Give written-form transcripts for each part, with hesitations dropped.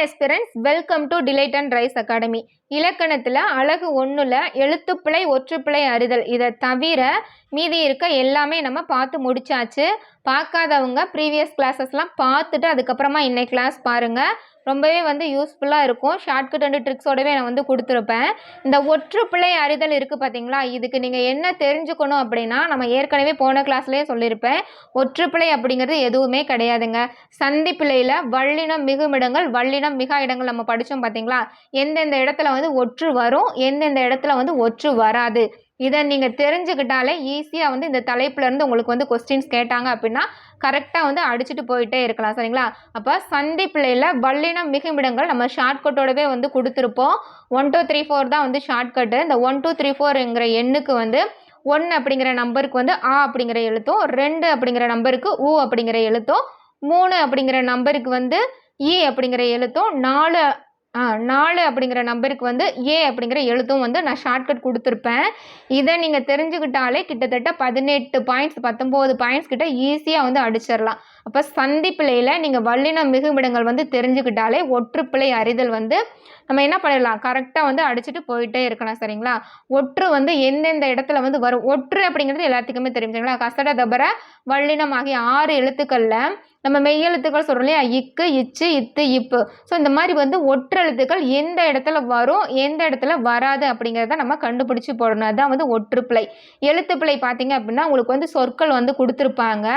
aspirants, welcome to Delight and Rise Academy. இலக்கணத்துல அழகு 1ல எழுத்துப்பிழை ஒற்றுப்பிழை அறிதல் இதை தவிர மீதி இருக்க எல்லாமே நம்ம பார்த்து முடிச்சாச்சு. பார்க்காதவங்க ப்ரீவியஸ் கிளாஸஸ்லாம் பார்த்துட்டு அதுக்கப்புறமா இன்னைக்கு கிளாஸ் பாருங்கள். ரொம்பவே யூஸ்ஃபுல்லாக இருக்கும். ஷார்ட்கட் அண்ட் ட்ரிக்ஸோடவே நான் கொடுத்துருப்பேன். இந்த ஒற்றுப்பிழை அறிதல் இருக்குது பார்த்தீங்களா, இதுக்கு நீங்கள் என்ன தெரிஞ்சுக்கணும் அப்படின்னா, நம்ம ஏற்கனவே போன கிளாஸ்லேயே சொல்லியிருப்பேன். ஒற்றுப்பிழை அப்படிங்கிறது எதுவுமே கிடையாதுங்க. சந்திப்பிழையில் வல்லினம் மிகுமிடங்கள் வல்லினம் மிகா இடங்கள் நம்ம படித்தோம் பார்த்தீங்களா, எந்தெந்த இடத்துல ஒற்று வரும், எந்தெந்த இடத்துல ஒற்று வராது, இதை நீங்கள் தெரிஞ்சுக்கிட்டாலே ஈஸியாக இந்த தலைப்புலேருந்து உங்களுக்கு கொஸ்டின்ஸ் கேட்டாங்க அப்படின்னா கரெக்டாக அடிச்சுட்டு போயிட்டே இருக்கலாம். சரிங்களா? அப்போ சந்திப்பிழையில் வல்லினம் மிகுமிடங்கள் நம்ம ஷார்ட்கட்டோடவே கொடுத்துருப்போம். 1 2 3 4 தான் ஷார்ட்கட்டு. இந்த 1 2 3 4ங்கிற எண்ணுக்கு 1 அப்படிங்கிற நம்பருக்கு ஆ அப்படிங்கிற எழுத்தும், 2 அப்படிங்கிற நம்பருக்கு ஊ அப்படிங்கிற எழுத்தும், 3 அப்படிங்கிற நம்பருக்கு ஈ அப்படிங்கிற எழுத்தும், 4 அப்படிங்கிற நம்பருக்கு ஏ அப்படிங்கிற எழுத்தும் நான் ஷார்ட்கட் கொடுத்துருப்பேன். இதை நீங்கள் தெரிஞ்சுக்கிட்டாலே கிட்டத்தட்ட 18 பாயிண்ட்ஸ் 19 பாயிண்ட்ஸ் கிட்ட ஈஸியாக அடிச்சிடலாம். அப்போ சந்திப்பிழையில் நீங்கள் வல்லினம் மிகுமிடங்கள் தெரிஞ்சுக்கிட்டாலே ஒற்றுப்பிழை அறிதல் நம்ம என்ன பண்ணிடலாம், கரெக்டாக அடிச்சுட்டு போயிட்டே இருக்கலாம். சரிங்களா? ஒற்று எந்தெந்த இடத்துல வரும். ஒற்று அப்படிங்கிறது எல்லாத்துக்குமே தெரிஞ்சுங்களா, கசட தபர வல்லினம் ஆகிய 6 எழுத்துக்களில் நம்ம மெய்யெழுத்துக்கள் சொல்கிறோம் இல்லையா, இக்கு இச்சு இத்து இப்பு. ஸோ இந்த மாதிரி ஒற்று எழுத்துக்கள் எந்த இடத்துல வரும் எந்த இடத்துல வராது அப்படிங்கிறத நம்ம கண்டுபிடிச்சு போடணும். அதுதான் ஒற்றுப்பிழை. எழுத்துப்பிழை பார்த்தீங்க அப்படின்னா உங்களுக்கு சொற்கள் கொடுத்துருப்பாங்க.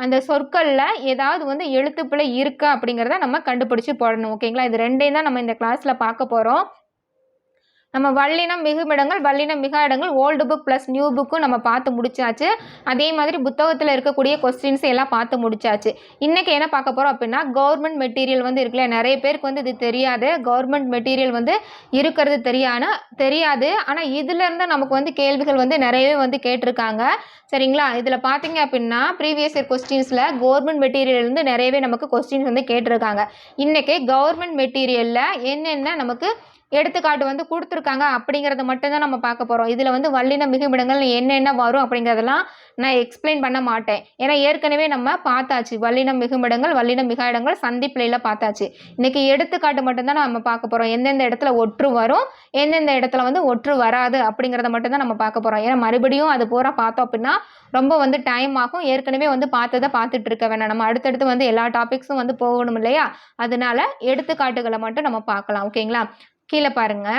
அந்த சொற்களில் ஏதாவது எழுத்துப்பிழை இருக்கா அப்படிங்கிறத நம்ம கண்டுபிடிச்சு போடணும். ஓகேங்களா? இது ரெண்டையும் தான் நம்ம இந்த கிளாஸில் பார்க்க போகிறோம். நம்ம வல்லினம் மிகுமிடங்கள் வல்லினம் மிகா இடங்கள் ஓல்டு புக் ப்ளஸ் நியூ புக்கும் நம்ம பார்த்து முடிச்சாச்சு. அதே மாதிரி புத்தகத்தில் இருக்கக்கூடிய கொஸ்டின்ஸ் எல்லாம் பார்த்து முடிச்சாச்சு. இன்றைக்கி என்ன பார்க்க போகிறோம் அப்படின்னா, கவர்மெண்ட் மெட்டீரியல் இருக்குல்ல, நிறைய பேருக்கு இது தெரியாது. கவர்மெண்ட் மெட்டீரியல் இருக்கிறது தெரியாது. ஆனால் இதுலேருந்து நமக்கு கேள்விகள் நிறையவே கேட்டிருக்காங்க. சரிங்களா? இதில் பார்த்தீங்க அப்படின்னா ப்ரீவியஸ் இயர் கொஸ்டின்ஸில் கவர்மெண்ட் மெட்டீரியல்லேருந்து நிறையவே நமக்கு கொஸ்டின்ஸ் கேட்டிருக்காங்க. இன்றைக்கி கவர்மெண்ட் மெட்டீரியலில் என்னென்ன நமக்கு எடுத்துக்காட்டு கொடுத்துருக்காங்க அப்படிங்கிறத மட்டும்தான் நம்ம பார்க்க போகிறோம். இதில் வல்லினம் மிகுமிடங்கள் என்னென்ன வரும் அப்படிங்கிறதெல்லாம் நான் எக்ஸ்பிளைன் பண்ண மாட்டேன். ஏன்னா ஏற்கனவே நம்ம பார்த்தாச்சு. வல்லினம் மிகுமிடங்கள் வல்லினம் மிகா இடங்கள் சந்திப்பிழையில் பார்த்தாச்சு. இன்றைக்கி எடுத்துக்காட்டு மட்டும்தான் நம்ம பார்க்க போகிறோம். எந்தெந்த இடத்துல ஒற்று வரும் எந்தெந்த இடத்துல ஒற்று வராது அப்படிங்கிறத மட்டும்தான் நம்ம பார்க்க போகிறோம். ஏன்னா மறுபடியும் அது பூரா பார்த்தோம் அப்படின்னா ரொம்ப டைம் ஆகும். ஏற்கனவே பார்த்ததை பார்த்துட்டு இருக்க வேணாம். நம்ம அடுத்தடுத்து எல்லா டாபிக்ஸும் போகணும் இல்லையா, அதனால எடுத்துக்காட்டுகளை மட்டும் நம்ம பார்க்கலாம். ஓகேங்களா? கீழே பாருங்க,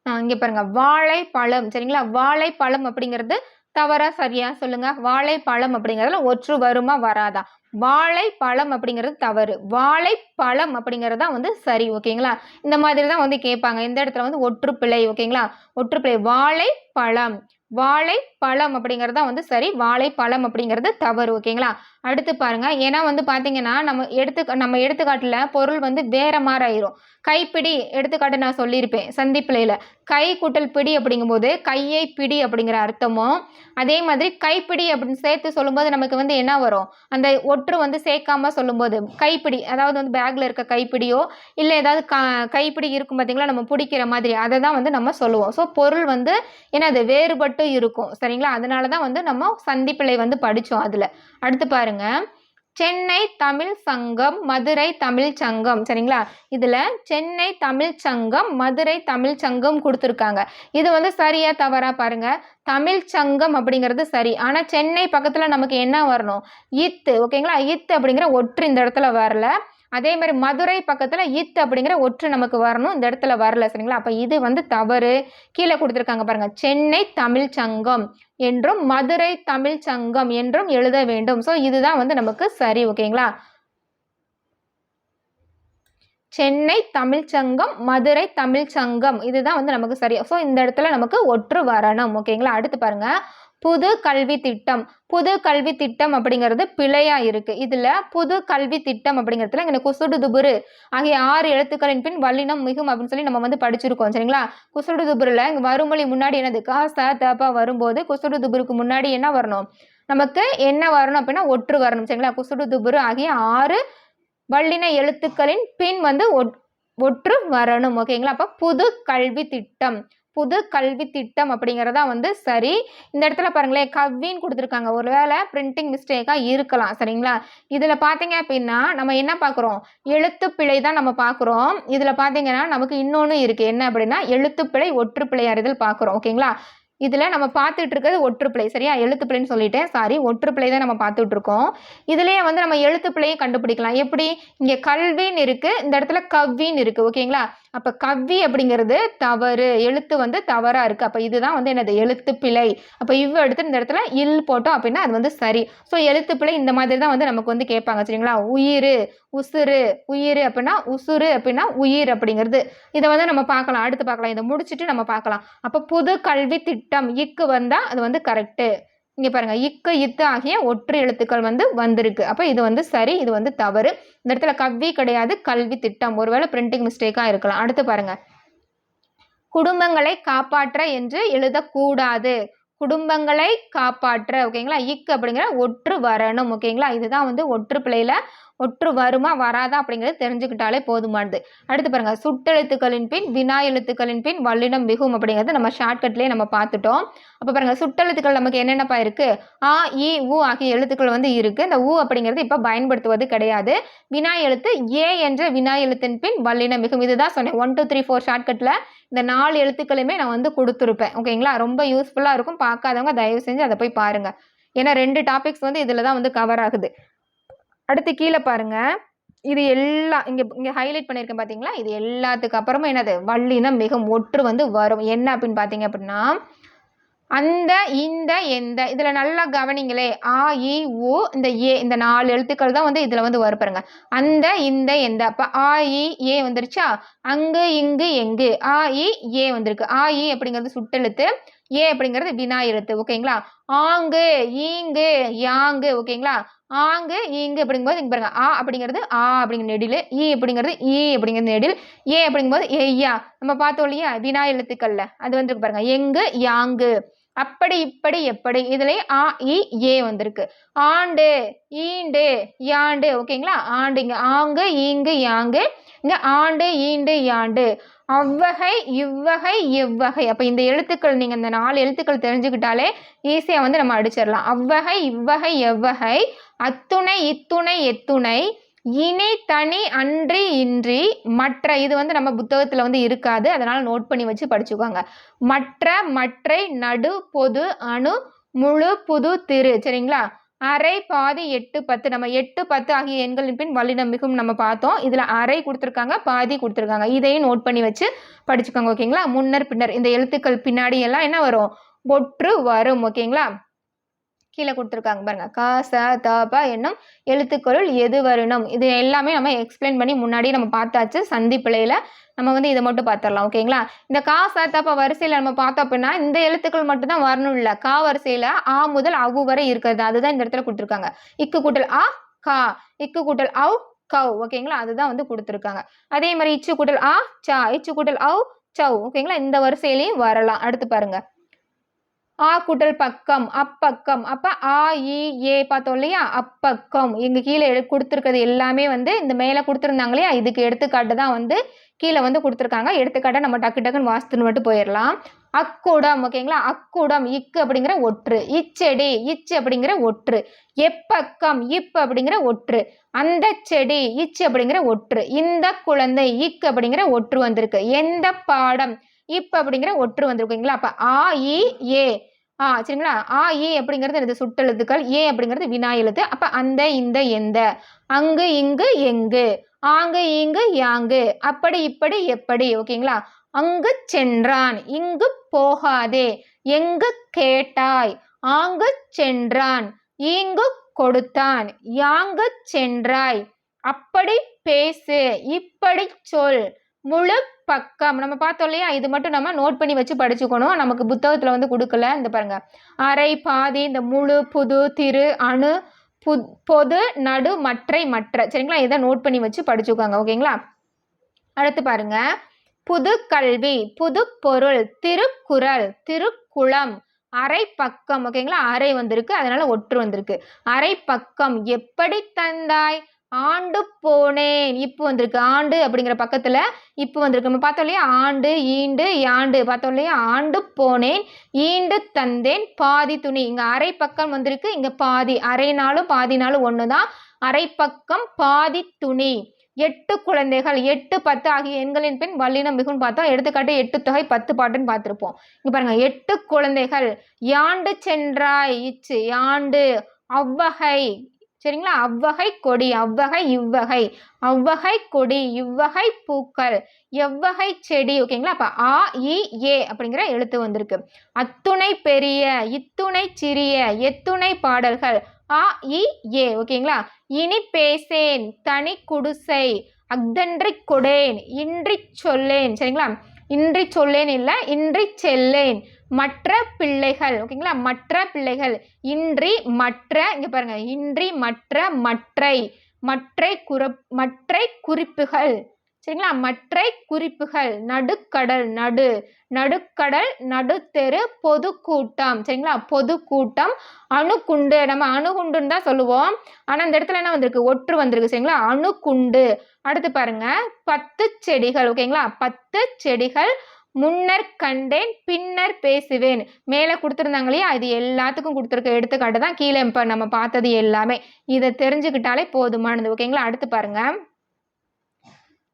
இங்க பாருங்க, வாழைப்பழம். சரிங்களா? வாழைப்பழம் அப்படிங்கிறது தவறா சரியா சொல்லுங்க. வாழைப்பழம் அப்படிங்கிறதுல ஒற்று வருமா வராதா? வாழைப்பழம் அப்படிங்கிறது தவறு, வாழைப்பழம் அப்படிங்கிறது தான் சரி. ஓகேங்களா? இந்த மாதிரி தான் கேட்பாங்க. இந்த இடத்துல ஒற்றுப்பிழை. ஓகேங்களா? ஒற்றுப்பிழை. வாழைப்பழம் வாழைப்பழம் அப்படிங்கிறது தான் சரி, வாழைப்பழம் அப்படிங்கிறது தவறு. ஓகேங்களா? அடுத்து பாருங்க, ஏன்னா பார்த்தீங்கன்னா நம்ம எடுத்துக்காட்டுல பொருள் வேற மாதிரி ஆயிரும். கைப்பிடி எடுத்துக்காட்டு நான் சொல்லியிருப்பேன் சந்திப்பிழையில். கை கூட்டல் பிடி அப்படிங்கும்போது கையை பிடி அப்படிங்கிற அர்த்தமும், அதே மாதிரி கைப்பிடி அப்படின்னு சேர்த்து சொல்லும்போது நமக்கு என்ன வரும், அந்த ஒற்று சேர்க்காம சொல்லும்போது கைப்பிடி, அதாவது பேக்ல இருக்க கைப்பிடியோ இல்லை ஏதாவது கைப்பிடி இருக்கும் பார்த்தீங்களா, நம்ம பிடிக்கிற மாதிரி, அதை தான் நம்ம சொல்லுவோம். ஸோ பொருள் என்னது வேறுபட்டு இருக்கும். சரிங்களா? அதனால தான் நம்ம சந்திப்பிழை படித்தோம். அதில் அடுத்து பாருங்க, சென்னை தமிழ் சங்கம் மதுரை தமிழ் சங்கம். சரிங்களா? இதில் சென்னை தமிழ் சங்கம் மதுரை தமிழ் சங்கம் கொடுத்துருக்காங்க. இது சரியா தவறா பாருங்க. தமிழ் சங்கம் அப்படிங்கிறது சரி. ஆனால் சென்னை பக்கத்தில் நமக்கு என்ன வரணும், இத்து. ஓகேங்களா? இத்து அப்படிங்கிற ஒற்று இந்த இடத்துல வரல. அதே மாதிரி மதுரை பக்கத்தில் இத்து அப்படிங்கிற ஒற்று நமக்கு வரணும், இந்த இடத்துல வரல. சரிங்களா? அப்போ இது தவறு. கீழே கொடுத்துருக்காங்க பாருங்க, சென்னை தமிழ் சங்கம் என்றும் மதுரை தமிழ் சங்கம் என்றும் எழுத வேண்டும். ஸோ இதுதான் நமக்கு சரி. ஓகேங்களா? சென்னை தமிழ் சங்கம் மதுரை தமிழ் சங்கம் இதுதான் நமக்கு சரி. ஸோ இந்த இடத்துல நமக்கு ஒற்று வரணும். ஓகேங்களா? அடுத்து பாருங்க, புது கல்வி திட்டம். புது கல்வி திட்டம் அப்படிங்கிறது பிழையா இருக்கு. இதுல புது கல்வி திட்டம் அப்படிங்கிறதுல இங்கே குசுடு துபுரு ஆகிய 6 எழுத்துக்களின் பின் வல்லினம் மிகும் அப்படின்னு சொல்லி நம்ம படிச்சிருக்கோம். சரிங்களா? குசுடு துபுருல இங்கே வருமொழி முன்னாடி என்னது, கா ச தப்பா வரும்போது குசுடு துபுருக்கு முன்னாடி என்ன வரணும், நமக்கு என்ன வரணும் அப்படின்னா ஒற்று வரணும். சரிங்களா? குசுடு துபுரு ஆகிய 6 வல்லின எழுத்துக்களின் பின் ஒற்று வரணும். ஓகேங்களா? அப்போ புது கல்வி திட்டம் புது கல்வி திட்டம் அப்படிங்கிறதா வந்து சரி. இந்த இடத்துல பாருங்களேன் கவ்வின்னு கொடுத்துருக்காங்க. ஒருவேளை பிரிண்டிங் மிஸ்டேக்காக இருக்கலாம். சரிங்களா? இதில் பார்த்தீங்க அப்படின்னா நம்ம என்ன பார்க்குறோம், எழுத்துப்பிழை தான் நம்ம பார்க்குறோம். இதில் பார்த்தீங்கன்னா நமக்கு இன்னொன்று இருக்குது. என்ன அப்படின்னா எழுத்துப்பிழை ஒற்றுப்பிழை அறிதல் பார்க்குறோம். ஓகேங்களா? இதில் நம்ம பார்த்துட்டு இருக்கிறது ஒற்றுப்பிழை. சரியா? எழுத்துப்பிழைன்னு சொல்லிட்டேன், சாரி. ஒற்றுப்பிழை தான் நம்ம பார்த்துட்டு இருக்கோம். இதுலேயே வந்து நம்ம எழுத்துப்பிழையை கண்டுபிடிக்கலாம். எப்படி? இங்கே கல்வின்னு இருக்குது, இந்த இடத்துல கவ்வின்னு இருக்குது. ஓகேங்களா? அப்போ கவ்வி அப்படிங்கிறது தவறு, எழுத்து வந்து தவறாக இருக்குது. அப்போ இதுதான் வந்து என்னது எழுத்துப்பிழை. அப்போ எடுத்து இந்த இடத்துல இல் போட்டோம் அப்படின்னா அது வந்து சரி. ஸோ எழுத்துப்பிழை இந்த மாதிரி தான் வந்து நமக்கு வந்து கேட்பாங்க. சரிங்களா? உயிர், உசுறு, உயிர் அப்படின்னா உசுறு அப்படின்னா உயிர் அப்படிங்கிறது. இதை வந்து நம்ம பார்க்கலாம், அடுத்து பார்க்கலாம். இதை முடிச்சுட்டு நம்ம பார்க்கலாம். அப்போ புது கல்வி திட்டம் இக்கு வந்தால் அது வந்து கரெக்டு. இங்கே பாருங்க இக்கு இத்து ஆகிய ஒற்று எழுத்துக்கள் வந்து வந்திருக்கு. அப்போ இது வந்து சரி, இது வந்து தவறு. இந்த இடத்துல கவ்வி கிடையாது, கல்வி திட்டம். ஒருவேளை பிரிண்டிங் மிஸ்டேக்காக இருக்கலாம். அடுத்து பாருங்க, குடும்பங்களை காப்பாற்ற என்று எழுதக்கூடாது. குடும்பங்களை காப்பாற்ற. ஓகேங்களா? இக்கு அப்படிங்கிற ஒற்று வரணும். ஓகேங்களா? இதுதான் வந்து ஒற்று பிழையில ஒற்று வருமா வராதா அப்படிங்கிறது தெரிஞ்சுக்கிட்டாலே போதுமானது. அடுத்து பாருங்க, சுட்டெழுத்துக்களின் பின் வினா எழுத்துக்களின் பின் வல்லினம் மிகும் அப்படிங்கிறது நம்ம ஷார்ட்கட்லேயே நம்ம பார்த்துட்டோம். அப்போ பாருங்க சுட்டெழுத்துக்கள் நமக்கு என்னென்னப்பா இருக்கு, ஆ இ உ ஆகிய எழுத்துக்கள் வந்து இருக்கு. இந்த உ அப்படிங்கிறது இப்போ பயன்படுத்துவது கிடையாது. வினா எழுத்து ஏ என்ற வினா எழுத்தின் பின் வல்லினம் மிகும். இதுதான் சொன்னேன் 1 2 3 4 ஷார்ட்கட்டில் இந்த 4 எழுத்துக்களுமே நான் வந்து கொடுத்துருப்பேன். ஓகேங்களா? ரொம்ப யூஸ்ஃபுல்லாக இருக்கும். பார்க்காதவங்க தயவு செஞ்சு அதை போய் பாருங்க. ஏன்னா 2 டாபிக்ஸ் வந்து இதில் தான் வந்து கவர் ஆகுது. அடுத்து கீழே பாருங்க, இது எல்லாம் இங்கே ஹைலைட் பண்ணியிருக்கேன் பார்த்தீங்களா? இது எல்லாத்துக்கு அப்புறமா என்னது வல்லினம் மிகும் ஒற்று வந்து வரும். என்ன அப்படின்னு பார்த்தீங்க அப்படின்னா அந்த இந்த எந்த இதில் நல்லா கவனிங்களே, ஆ இ உ இந்த ஏ இந்த 4 எழுத்துக்கள் தான் வந்து இதில் வந்து வரும் பாருங்க. அந்த இந்த எந்த. அப்போ ஆ இ ஏ வந்துருச்சா, அங்கு இங்கு எங்கு ஆ இ ஏ வந்திருக்கு. ஆ இ அப்படிங்கிறது சுட்டெழுத்து, ஏ அப்படிங்கிறது வினா எழுத்து. ஓகேங்களா? ஆங்கு ஈங்கு யாங்கு. ஓகேங்களா? ஆங்கு ஈங்கு அப்படிங்கும்போது இங்கே பாருங்க, ஆ அப்படிங்கிறது ஆ அப்படிங்கிற நெடில், ஈ அப்படிங்கிறது ஈ அப்படிங்கிறது நெடில், ஏ அப்படிங்கும்போது எய்யா. நம்ம பார்த்தோம் இல்லையா வினா எழுத்துக்கள்ல அது வந்து பாருங்க, எங்கு யாங்கு. அப்படி இப்படி எப்படி இதுலயே ஆ இ ஏ வந்திருக்கு. ஆண்டு ஈண்டு யாண்டு. ஓகேங்களா? ஆண்டு இங்க ஆங்கு ஈங்கு யாங்கு, இங்க ஆண்டு ஈண்டு யாண்டு. அவ்வகை இவ்வகை எவ்வகை. அப்ப இந்த எழுத்துக்கள் நீங்க இந்த 4 எழுத்துக்கள் தெரிஞ்சுக்கிட்டாலே ஈஸியா வந்து நம்ம அடிச்சிடலாம். அவ்வகை இவ்வகை எவ்வகை, அத்துணை இத்துணை எத்துணை, இனி தனி அன்றி இன்றி மற்ற. இது வந்து நம்ம புத்தகத்தில் வந்து இருக்காது, அதனால நோட் பண்ணி வச்சு படிச்சுக்கோங்க. மற்ற மற்றை நடு பொது அணு முழு புது திரு. சரிங்களா? அரை பாதி 8 10. நம்ம 8 10 ஆகிய எண்களின் பின் வல்லினம் மிகும் நம்ம பார்த்தோம். இதில் அரை கொடுத்துருக்காங்க, பாதி கொடுத்துருக்காங்க. இதையும் நோட் பண்ணி வச்சு படிச்சுக்கோங்க. ஓகேங்களா? முன்னர் பின்னர் இந்த எழுத்துக்கள் பின்னாடி எல்லாம் என்ன வரும், ஒற்று வரும். ஓகேங்களா? கீழே கொடுத்துருக்காங்க பாருங்க, க ச த ப என்னும் எழுத்துக்களுள் எது வரணும். இது எல்லாமே நம்ம எக்ஸ்பிளைன் பண்ணி முன்னாடி நம்ம பார்த்தாச்சு. சந்தி பிழையில நம்ம வந்து இதை மட்டும் பார்த்துடலாம். ஓகேங்களா? இந்த கா ச த ப வரிசையில் நம்ம பார்த்தோம் அப்படின்னா இந்த எழுத்துக்கள் மட்டும் தான் வரணும் இல்லை. கா வரிசையில் ஆ முதல் அவு வரை இருக்கிறது, அதுதான் இந்த இடத்துல கொடுத்துருக்காங்க. இக்கு கூட்டல் ஆ கா, இக்கு கூட்டல் அவ் கவ். ஓகேங்களா? அதுதான் வந்து கொடுத்துருக்காங்க. அதே மாதிரி இச்சு கூட்டல் ஆ சா, இச்சு கூட்டல் அவ் சவ். ஓகேங்களா? இந்த வரிசையிலையும் வரலாம். அடுத்து பாருங்க, ஆ கூட்டல் பக்கம் அப்பக்கம். அப்ப ஆ இ ஏ பார்த்தோம் இல்லையா, அப்பக்கம். இங்க கீழே கொடுத்துருக்கிறது எல்லாமே வந்து இந்த மேலே கொடுத்துருந்தாங்க இல்லையா, இதுக்கு எடுத்துக்காட்டு தான் வந்து கீழே வந்து கொடுத்துருக்காங்க. எடுத்துக்காட்டை நம்ம டக்கு டக்குன்னு வாசித்துன்னு மட்டும் போயிடலாம். அக்குடம். ஓகேங்களா? அக்குடம் இக்கு அப்படிங்கிற ஒற்று. இச்செடி இச்சு அப்படிங்கிற ஒற்று. எப்பக்கம் இப் அப்படிங்கிற ஒற்று. அந்த செடி இச்சு அப்படிங்கிற ஒற்று. இந்த குழந்தை இக்கு அப்படிங்கிற ஒற்று வந்திருக்கு. எந்த பாடம் இப் அப்படிங்கிற ஒற்று வந்திருக்குங்களா? அப்ப ஆ இ ஏ சரிங்களா? ஆ இ அப்படிங்கிறது எனது சுட்டெழுத்துக்கள், ஏ அப்படிங்கிறது வினா எழுத்து. அப்ப அந்த இந்த எந்த, அங்கு இங்கு எங்கு, ஆங்கு இங்கு யாங்கு, அப்படி இப்படி எப்படி. ஓகேங்களா? அங்கு சென்றான், இங்கு போகாதே, எங்கு கேட்டாய், ஆங்கு சென்றான், இங்கு கொடுத்தான், யாங்கு சென்றாய், அப்படி பேசு, இப்படி சொல், முழு பக்கம். நம்ம பார்த்தோம் இல்லையா, இது மட்டும் நம்ம நோட் பண்ணி வச்சு படிச்சுக்கணும். நமக்கு புத்தகத்தில் வந்து கொடுக்கல. இந்த பாருங்க, அரை பாதி, இந்த முழு புது திரு அணு பொது நடு மற்றை மற்ற. சரிங்களா? இதை நோட் பண்ணி வச்சு படிச்சுக்கோங்க. ஓகேங்களா? அடுத்து பாருங்க, புது கல்வி புது பொருள் திருக்குறள் திருக்குளம் அரை பக்கம். ஓகேங்களா? அரை வந்திருக்கு, அதனால ஒற்று வந்திருக்கு. அரை பக்கம் எப்படி தந்தாய், ஆண்டு போனேன் இப்பு வந்திருக்கு. ஆண்டு அப்படிங்கிற பக்கத்துல இப்பு வந்திருக்கு. நம்ம பார்த்தோம் இல்லையா, ஆண்டு ஈண்டு யாண்டு பார்த்தோம் இல்லையா. ஆண்டு போனேன் ஈண்டு தந்தேன் பாதி துணி. இங்க அரை பக்கம் வந்திருக்கு, இங்க பாதி. அரை நாளும் பாதி நாளும் ஒண்ணுதான். அரை பக்கம் பாதி துணி. 8 குழந்தைகள் 8 10 ஆகிய எண்களின் பின் வல்லினம் மிகுன்னு பார்த்தோம். எடுத்துக்காட்டு 8 தொகை 10 பாட்டுன்னு பார்த்திருப்போம். இங்க பாருங்க 8 குழந்தைகள். யாண்டு சென்றாய் இச்சு யாண்டு. அவ்வகை சரிங்களா. அவ்வகை கொடி அவ்வகை இவ்வகை. அவ்வகை கொடி இவ்வகை பூக்கள். எவ்வகை செடி ஓகேங்களா. அப்ப ஆ இ ஏ அப்படிங்கிற எழுத்து வந்திருக்கு. அத்துணை பெரிய இத்துணை சிறிய எத்துணை பாடல்கள் ஆ இ ஏ ஓகேங்களா. இனி பேசேன் தனி குடிசை. அஃதன்றி கொடேன் இன்றி சொல்லேன் சரிங்களா. இன்றி சொல்லேன் இல்லை, இன்றி செல்லேன். மற்ற பிள்ளைகள் ஓகேங்களா. மற்ற பிள்ளைகள். இன்றி மற்ற இங்க பாருங்க. இன்றி மற்ற மற்றை. மற்றை குறிப்புகள் சரிங்களா. மற்றை குறிப்புகள். நடுக்கடல் நடு. நடுக்கடல் நடுத்தெரு பொதுக்கூட்டம் சரிங்களா. பொதுக்கூட்டம். அணுகுண்டு நம்ம அணுகுண்டுன்னு தான் சொல்லுவோம். ஆனா இந்த இடத்துல என்ன வந்திருக்கு, ஒற்று வந்திருக்கு சரிங்களா. அணுகுண்டு. அடுத்து பாருங்க 10 செடிகள் ஓகேங்களா. 10 செடிகள். முன்னர் கண்டேன் பின்னர் பேசுவேன். மேலே கொடுத்துருந்தாங்க இல்லையா, இது எல்லாத்துக்கும் கொடுத்துருக்க எடுத்துக்காட்டு தான் கீழே இப்போ நம்ம பார்த்தது எல்லாமே. இதை தெரிஞ்சுக்கிட்டாலே போதுமானது ஓகேங்களா. அடுத்து பாருங்க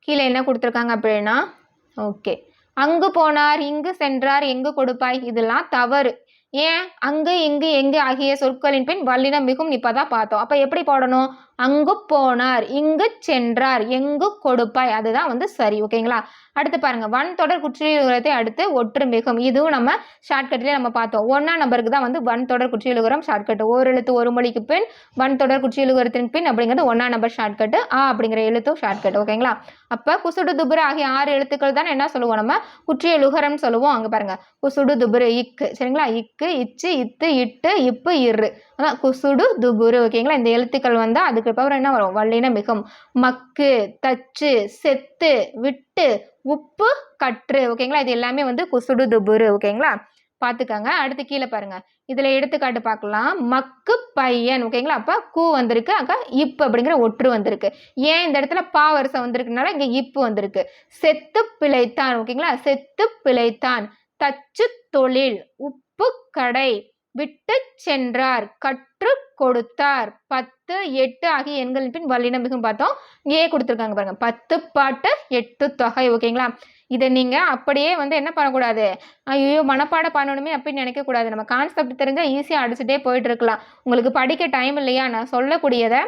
கீழே என்ன கொடுத்துருக்காங்க அப்படின்னா, ஓகே அங்கு போனார் இங்கு சென்றார் எங்கு கொடுப்பாய் இதெல்லாம் தவறு. ஏன், அங்கு இங்கு எங்கு ஆகிய சொற்களின் பின் வல்லினம் மிகும் இப்பதான் பார்த்தோம். அப்ப எப்படி போடணும், அங்கு போனார் இங்கு சென்றார் எங்கு கொடுப்பாய், அதுதான் வந்து சரி ஓகேங்களா. அடுத்து பாருங்க வன் தொடர் குற்றியலுகரத்தை அடுத்து ஒற்று மிகும். இதுவும் நம்ம ஷார்ட்கட்லேயே நம்ம பார்த்தோம். 1ஆம் நம்பருக்கு தான் வந்து வன் தொடர் குற்றியலுகரம் ஷார்ட்கட். ஒரு எழுத்து ஒரு மொழிக்கு பின் வன் தொடர் குற்றியலுகரத்தின் பின் அப்படிங்கிறது 1ஆம் நம்பர் ஷார்ட்கட். ஆ அப்படிங்கிற எழுத்தும் ஷார்ட்கட் ஓகேங்களா. அப்ப குசுடு துபுரு ஆகிய 6 எழுத்துக்கள் தான் என்ன சொல்லுவோம், நம்ம குற்றியலுகரம் சொல்லுவோம். அங்க பாருங்க குசுடு துபுரு இக்கு சரிங்களா. இக்கு இச்சு இத்து இட்டு இப்பு இரு, அதான் குசுடு துபுரு ஓகேங்களா. இந்த எழுத்துக்கள் வந்தா அதுக்கு அப்புறம் என்ன வரும், வல்லினம் மிகும். மக்கு தச்சு செத்து விட்டு உப்பு கற்று ஓகேங்களா. இது எல்லாமே வந்து குசுடு துபுரு ஓகேங்களா. பார்த்துக்கங்க. அடுத்து கீழே பாருங்க, இதுல எடுத்துக்காட்டு பார்க்கலாம். மக்கு பையன் ஓகேங்களா. அப்ப கூ வந்திருக்கு, அங்க இப்பு அப்படிங்கிற ஒற்று வந்திருக்கு. ஏன் இந்த இடத்துல பா வரிசை வந்திருக்குனால இங்க இப்பு வந்திருக்கு. செத்து பிழைத்தான் ஓகேங்களா. செத்து பிழைத்தான். தச்சு தொழில். உப்பு கடை. விட்டு சென்றார். கற்று கொடுத்தார். 10 8 ஆகிய எண்களின் பின் வல்லினம் மிகும் பார்த்தோம். ஏ கொடுத்துருக்காங்க பாருங்க. 10 பாட்டு 8 தொகை ஓகேங்களா. இதை நீங்க அப்படியே வந்து என்ன பண்ணக்கூடாது, ஐயோ மனப்பாடம் பண்ணணுமே அப்படின்னு நினைக்க கூடாது. நம்ம கான்செப்ட் தெரிஞ்சா ஈஸியா அடிச்சுட்டே போயிட்டு இருக்கலாம். உங்களுக்கு படிக்க டைம் இல்லையா, நான் சொல்லக்கூடியதை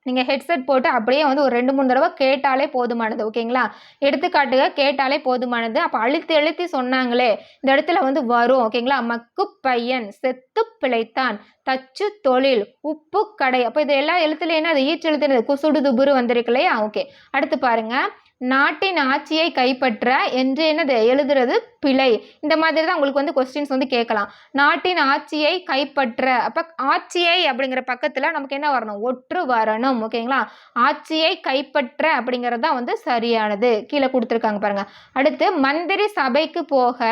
நீங்க ஹெட்செட் போட்டு அப்படியே வந்து ஒரு 2-3 தடவை கேட்டாலே போதுமானது ஓகேங்களா. எடுத்துக்காட்டுக கேட்டாலே போதுமானது. அப்ப அழுத்தி அழுத்தி சொன்னாங்களே இந்த இடத்துல வந்து வரும் ஓகேங்களா. மக்கு பையன். செத்து பிழைத்தான். தச்சு தொழில். உப்பு கடை. அப்ப இது எல்லா எழுத்துல என்ன, அது ஈற்று எழுத்து குசுடு துபுரு வந்திருக்கு இல்லையா. ஓகே அடுத்து பாருங்க, நாட்டின் ஆட்சியை கைப்பற்ற என்று என்னது எழுதுறது பிழை. இந்த மாதிரி தான் உங்களுக்கு வந்து கொஸ்டின்ஸ் வந்து கேட்கலாம். நாட்டின் ஆட்சியை கைப்பற்ற, அப்ப ஆட்சியை அப்படிங்கிற பக்கத்துல நமக்கு என்ன வரணும், ஒற்று வரணும் ஓகேங்களா. ஆட்சியை கைப்பற்ற அப்படிங்கிறது தான் வந்து சரியானது. கீழே கொடுத்துருக்காங்க பாருங்க. அடுத்து மந்திரி சபைக்கு போக,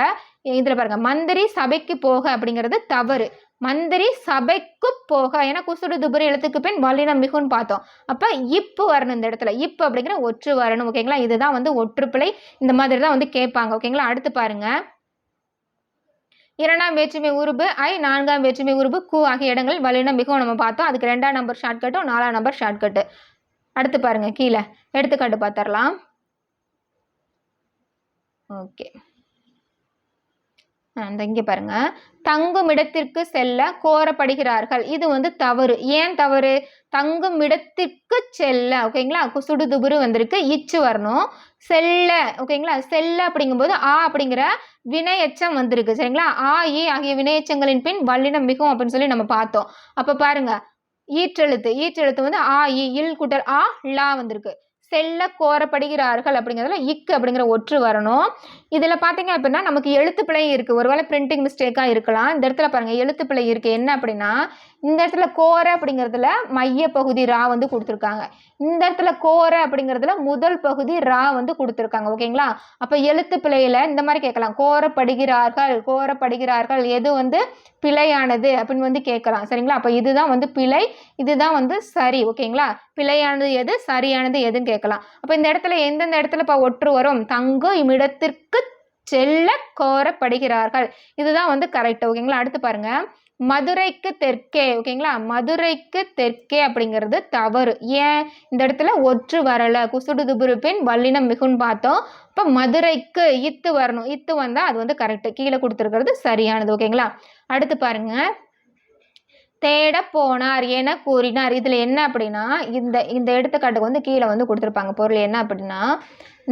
இதுல பாருங்க மந்திரி சபைக்கு போக அப்படிங்கிறது தவறு. மந்திரி சபைக்கு போக, ஏன்னா குசுடு துபுரு எழுத்துக்கு பின் வல்லினம் மிகுன்னு பார்த்தோம். அப்ப இப்பு வரணும் இந்த இடத்துல. இப்பு அப்படிங்கிற ஒற்று வரணும் ஓகேங்களா. இதுதான் வந்து ஒற்றுப்பிழை. இந்த மாதிரி தான் வந்து கேட்பாங்க ஓகேங்களா. அடுத்து பாருங்க, 2ஆம் வேற்றுமை உருபு ஐ, 4ஆம் வேற்றுமை உருபு கு ஆகிய இடங்களில் வல்லினம் மிகவும் நம்ம பார்த்தோம். அதுக்கு 2ஆம் நம்பர் ஷார்ட்கட்டும் 4ஆம் நம்பர் ஷார்ட்கட்டு. அடுத்து பாருங்க கீழே எடுத்துக்காட்டு பார்த்துடலாம். ஓகே அந்த இங்கே பாருங்க, தங்கும் இடத்திற்கு செல்ல கோரப்படுகிறார்கள். இது வந்து தவறு. ஏன் தவறு, தங்கும் இடத்திற்கு செல்ல ஓகேங்களா. குசுடு துபுரு வந்திருக்கு, இச்சு வரணும். செல்ல ஓகேங்களா. செல்ல அப்படிங்கும்போது ஆ அப்படிங்கிற வினையச்சம் வந்திருக்கு சரிங்களா. ஆ இ ஆகிய வினையச்சங்களின் பின் வல்லினம் மிகும் அப்படின்னு சொல்லி நம்ம பார்த்தோம். அப்ப பாருங்க ஈற்றெழுத்து வந்து ஆ இ இல் கூட்டல் ஆ லா வந்திருக்கு. செல்ல கோரப்படுகிறார்கள் அப்படிங்கிறதுல இக்கு அப்படிங்கிற ஒற்று வரணும். இதுல பாத்தீங்க அப்படின்னா நமக்கு எழுத்து பிழை இருக்கு. ஒருவேளை பிரிண்டிங் மிஸ்டேக்கா இருக்கலாம். இந்த இடத்துல பாருங்க எழுத்து பிழை இருக்கு. என்ன அப்படின்னா இந்த இடத்துல கோர அப்படிங்கிறதுல மைய பகுதி ரா வந்து கொடுத்துருக்காங்க. இந்த இடத்துல கோர அப்படிங்கிறதுல முதல் பகுதி ரா வந்து கொடுத்துருக்காங்க. ஓகேங்களா? அப்போ எழுத்து பிழையில இந்த மாதிரி கேட்கலாம். கோரப்படுகிறார்கள் எது வந்து பிழையானது அப்படின்னு வந்து கேட்கலாம். சரிங்களா? அப்போ இதுதான் வந்து பிழை, இதுதான் வந்து சரி. ஓகேங்களா? பிழையானது எது, சரியானது எதுன்னு கேட்கலாம். அப்போ இந்த இடத்துல எந்தெந்த இடத்துல இப்போ ஒற்று வரும்? தங்கும் இம்மிடத்திற்கு செல்ல கோரப்படுகிறார்கள், இதுதான் வந்து கரெக்ட். ஓகேங்களா? அடுத்து பாருங்க, மதுரைக்கு தெற்கே. ஓகேங்களா? மதுரைக்கு தெற்கே அப்படிங்கிறது தவறு. ஏன்? இந்த இடத்துல ஒற்று வரல, குசுடு துபுருப்பின் வல்லினம் மிகுன்னு பார்த்தோம். இப்போ மதுரைக்கு இத்து வரணும், இத்து வந்தா அது வந்து கரெக்ட். கீழே கொடுத்துருக்கிறது சரியானது. ஓகேங்களா? அடுத்து பாருங்க, தேட போனார் என கூறினார். இதுல என்ன அப்படின்னா, இந்த எடுத்துக்காட்டுக்கு வந்து கீழே வந்து கொடுத்துருப்பாங்க பொருள். என்ன அப்படின்னா,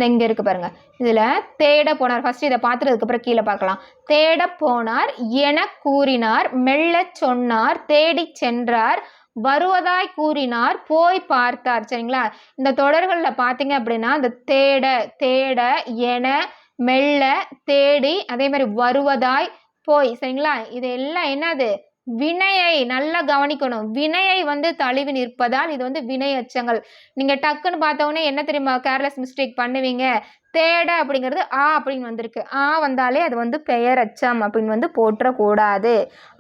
இங்க இருக்கு பாருங்க. இதுல தேட போனார், ஃபர்ஸ்ட் இதை பார்த்துட்டு அப்புறம் கீழே பார்க்கலாம். தேட போனார் என கூறினார், மெல்ல சொன்னார், தேடி சென்றார், வருவதாய் கூறினார், போய் பார்த்தார். சரிங்களா? இந்த தொடர்கள்ல பாத்தீங்க அப்படின்னா, இந்த தேட, தேட, என, மெல்ல, தேடி, அதே மாதிரி வருவதாய், போய். சரிங்களா? இது எல்லாம் என்னது? வினையை நல்லா கவனிக்கணும். வினையை வந்து தழுவி நிற்பதால் இது வந்து வினை எச்சங்கள். நீங்க டக்குன்னு பார்த்தவொடனே என்ன தெரியுமா கேர்லெஸ் மிஸ்டேக் பண்ணுவீங்க? தேட அப்படிங்கிறது ஆ அப்படின்னு வந்திருக்கு. ஆ வந்தாலே அது வந்து பெயரச்சம் அப்படின்னு வந்து போற்றக்கூடாது.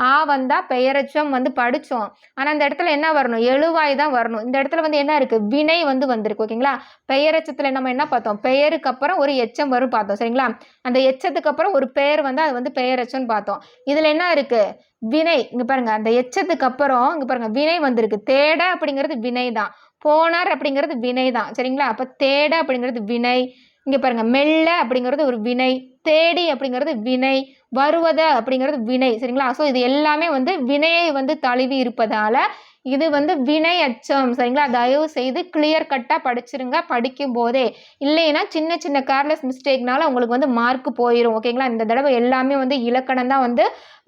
ஆ வந்தா பெயரச்சம் வந்து படிச்சோம். ஆனா இந்த இடத்துல என்ன வரணும்? எழுவாய் தான் வரணும். இந்த இடத்துல வந்து என்ன இருக்கு? வினை வந்து வந்திருக்கு. ஓகேங்களா? பெயரச்சத்துல நம்ம என்ன பார்த்தோம்? பெயருக்கு அப்புறம் ஒரு எச்சம் வரும் பார்த்தோம். சரிங்களா? அந்த எச்சத்துக்கு அப்புறம் ஒரு பெயர் வந்து அது வந்து பெயரச்சம்னு பார்த்தோம். இதுல என்ன இருக்கு? வினை. இங்க பாருங்க, அந்த எச்சத்துக்கு அப்புறம் இங்க பாருங்க வினை வந்திருக்கு. தேட அப்படிங்கிறது வினை தான், போனார் அப்படிங்கிறது வினை தான். சரிங்களா? அப்ப தேட அப்படிங்கிறது வினை. இங்க பாருங்க, மெல்ல அப்படிங்கிறது ஒரு வினை, தேடி அப்படிங்கிறது வினை, வருவத அப்படிங்கிறது வினை. சரிங்களா? ஸோ இது எல்லாமே வந்து வினையை வந்து தழுவி இருப்பதால இது வந்து வினை அச்சம். சரிங்களா? தயவு செய்து கிளியர் கட்டா படிச்சிருங்க படிக்கும் போதே. இல்லைன்னா சின்ன சின்ன கேர்லெஸ் மிஸ்டேக்னால உங்களுக்கு வந்து மார்க் போயிடும். ஓகேங்களா? இந்த தடவை எல்லாமே வந்து இலக்கணம் தான் வந்து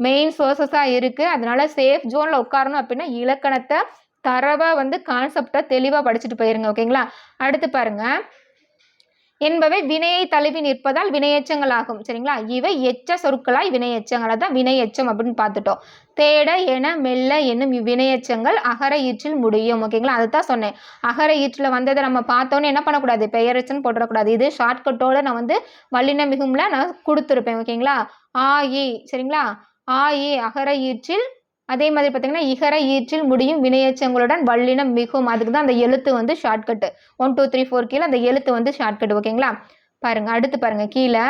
மெயின் சோர்சஸாக இருக்குது. அதனால சேஃப் ஜோனில் உட்காரணும் அப்படின்னா இலக்கணத்தை தரவாக வந்து கான்செப்டை தெளிவாக படிச்சுட்டு போயிருங்க. ஓகேங்களா? அடுத்து பாருங்க, என்பவை வினையை தழுவி நிற்பதால் வினையெச்சங்கள் ஆகும். சரிங்களா? இவை எச்ச சொற்களாய் வினையெச்சங்களை தான் வினையெச்சம் அப்படின்னு பார்த்துட்டோம். தேட, என, மெல்ல என்னும் இவ்வினையெச்சங்கள் அகர ஈற்றில் முடியும். ஓகேங்களா? அதுதான் சொன்னேன். அகர ஈற்றில் வந்ததை நம்ம பார்த்தோன்னே என்ன பண்ணக்கூடாது? பெயரெச்சன்னு போட்டுறக்கூடாது. இது ஷார்ட்கட்டோட நான் வந்து வல்லின மிகும்ல நான் கொடுத்துருப்பேன். ஓகேங்களா? ஆ இ. சரிங்களா? ஆ இ அகர ஈற்றில், அதே மாதிரி பார்த்தீங்கன்னா இகர ஈற்றில் முடியும் வினையெச்சங்களுடன் வல்லினம் மிகும். அதுக்கு தான் அந்த எழுத்து வந்து ஷார்ட்கட்டு. 1 2 3 4 கீழே அந்த எழுத்து வந்து ஷார்ட்கட். ஓகேங்களா? பாருங்க, அடுத்து பாருங்க, கீழே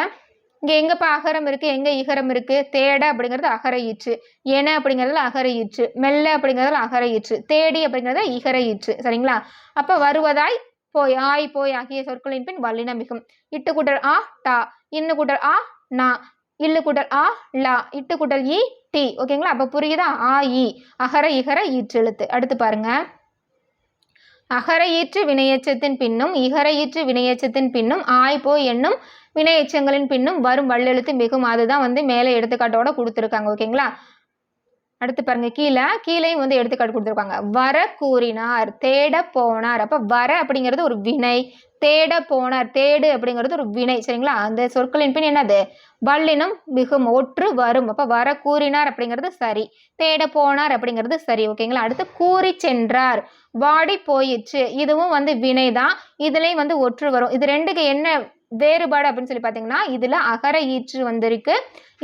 இங்கே எங்கப்பா அகரம் இருக்குது, எங்கே இகரம் இருக்குது? தேட அப்படிங்கிறது அகர ஈற்று, என அப்படிங்கிறதுல அகர ஈற்று, மெல்ல அப்படிங்கிறதுல அகர ஈற்று, தேடி அப்படிங்கிறத இகர ஈற்று. சரிங்களா? அப்போ வருவதாய், போய், ஆய், போய் ஆகிய சொற்களின் பின் வல்லினம் மிகும். இட்டு கூட்டல் ஆ டா, இன்னு கூட்டல் ஆ நா, இல்லு கூட்டல் ஆ லா, இட்டு கூட்டல் இ டி. ஓகேங்களா? அப்போ புரியுதா? ஆ இ அகர இகர ஈற்றெழுத்து. அடுத்து பாருங்க, அகர ஈற்று வினையெச்சத்தின் பின்னும் இகர ஈற்று வினையெச்சத்தின் பின்னும் ஆய் போய் என்னும் வினையெச்சங்களின் பின்னும் வரும் வல்லெழுத்து மிகும். அதுதான் வந்து மேலே எடுத்துக்காட்டோட கொடுத்துருக்காங்க. ஓகேங்களா? அடுத்து பாருங்க, கீழேயும் வந்து எடுத்துக்காட்டு கொடுத்துருக்காங்க. வர கூறினார், தேட போனார். அப்போ வர அப்படிங்கிறது ஒரு வினை, தேட போனார், தேடு அப்படிங்கிறது ஒரு வினை. சரிங்களா? அந்த சொற்களின் பின் என்னது? வல்லினம் மிகும், ஒற்று வரும். அப்போ வர கூறினார் அப்படிங்கிறது சரி, தேட போனார் அப்படிங்கிறது சரி. ஓகேங்களா? அடுத்து கூறி சென்றார், வாடி போயிற்று, இதுவும் வந்து வினை தான். இதுலேயும் வந்து ஒற்று வரும். இது ரெண்டுக்கு என்ன வேறுபாடு அப்படின்னு சொல்லி பார்த்தீங்கன்னா, இதில் அகர ஈற்று வந்திருக்கு,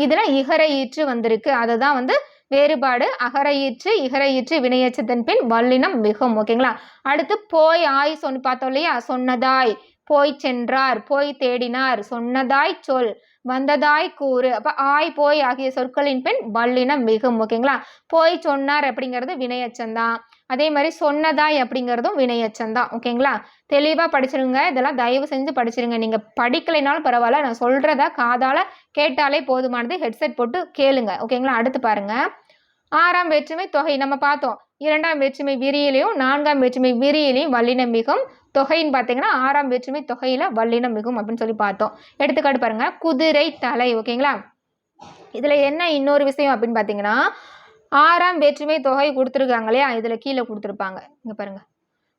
இதில் இகர ஈற்று வந்திருக்கு. அதுதான் வந்து வேறுபாடு. அகர ஈற்று இகர ஈற்று வினையெச்சத்தின் பின் வல்லினம் மிகும். ஓகேங்களா? அடுத்து போய் ஆய் பார்த்தோம் இல்லையா? சொன்னதாய், போய் சென்றார், போய் தேடினார், சொன்னதாய் சொல், வந்ததாய் கூறு. அப்போ ஆய் போய் ஆகிய சொற்களின் பின் வல்லினம் மிகும். ஓகேங்களா? போய் சொன்னார் அப்படிங்கிறது வினையெச்சம்தான், அதே மாதிரி சொன்னதாய் அப்படிங்கிறதும் வினையெச்சம்தான். ஓகேங்களா? தெளிவாக படிச்சிருங்க. இதெல்லாம் தயவு செஞ்சு படிச்சிருங்க. நீங்கள் படிக்கலைனாலும் பரவாயில்ல, நான் சொல்கிறத காதால் கேட்டாலே போதுமானது. ஹெட்செட் போட்டு கேளுங்க. ஓகேங்களா? அடுத்து பாருங்க, ஆறாம் வேற்றுமை தொகை நம்ம பார்த்தோம். இரண்டாம் வேற்றுமை விரியிலையும் நான்காம் வேற்றுமை விரியிலையும் வல்லினம் மிகும். தொகைன்னு பார்த்தீங்கன்னா ஆறாம் வேற்றுமை தொகையில் வல்லினம் மிகும் அப்படின்னு சொல்லி பார்த்தோம். எடுத்துக்காட்டு பாருங்க, குதிரை தலை. ஓகேங்களா? இதில் என்ன இன்னொரு விஷயம் அப்படின்னு பார்த்தீங்கன்னா, ஆறாம் வேற்றுமை தொகை கொடுத்துருக்காங்க இல்லையா? இதில் கீழே கொடுத்துருப்பாங்க. இங்கே பாருங்க,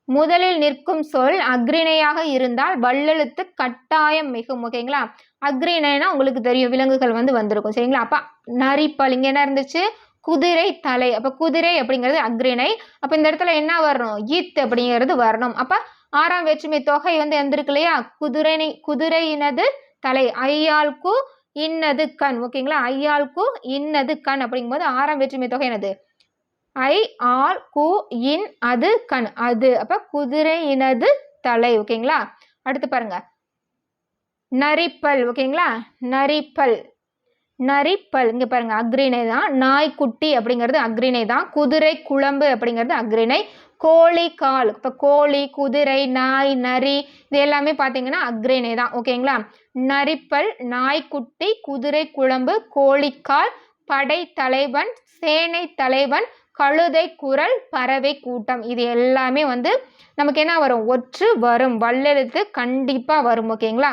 முதலில் நிற்கும் சொல் அக்ரிணையாக இருந்தால் வல்லெழுத்து கட்டாயம் மிகும். ஓகேங்களா? அக்ரிணைனா உங்களுக்கு தெரியும், விலங்குகள் வந்து வந்திருக்கும். சரிங்களா? அப்போ நரிப்பல், இங்கே என்ன இருந்துச்சு? குதிரை தலை. அப்போ குதிரை அப்படிங்கிறது அக்ரிணை. அப்போ இந்த இடத்துல என்ன வரணும்? இத் அப்படிங்கிறது வரணும். அப்போ 6ஆம் வேற்றுமை தொகை வந்து எந்திருக்கு இல்லையா? குதிரையினது தலை. ஐயாள்கு இன்னது கண். ஓகேங்களா? ஐயாள்கு இன்னது கண் அப்படிங்கும்போது 6ஆம் வேற்றுமை தொகை என்னது? ஐ ஆல் கு இன் அது கண். அது. அப்ப குதிரையினது தலை. ஓகேங்களா? அடுத்து பாருங்க, நரிப்பல். ஓகேங்களா? நரிப்பல். நரிப்பல் இங்க பாருங்க அக்ரிணை தான். நாய்க்குட்டி அப்படிங்கிறது அக்ரிணை தான். குதிரை குழம்பு அப்படிங்கிறது அக்ரிணை. கோழி கால். இப்போ கோழி, குதிரை, நாய், நரி இது எல்லாமே பார்த்தீங்கன்னா அக்ரிணை தான். ஓகேங்களா? நரிப்பல், நாய்க்குட்டி, குதிரை குழம்பு, கோழிக்கால், படை தலைவன், சேனை தலைவன், கழுதை குரல், பறவை கூட்டம் இது எல்லாமே வந்து நமக்கு என்ன வரும்? ஒற்று வரும். வல்லெழுத்து கண்டிப்பா வரும். ஓகேங்களா?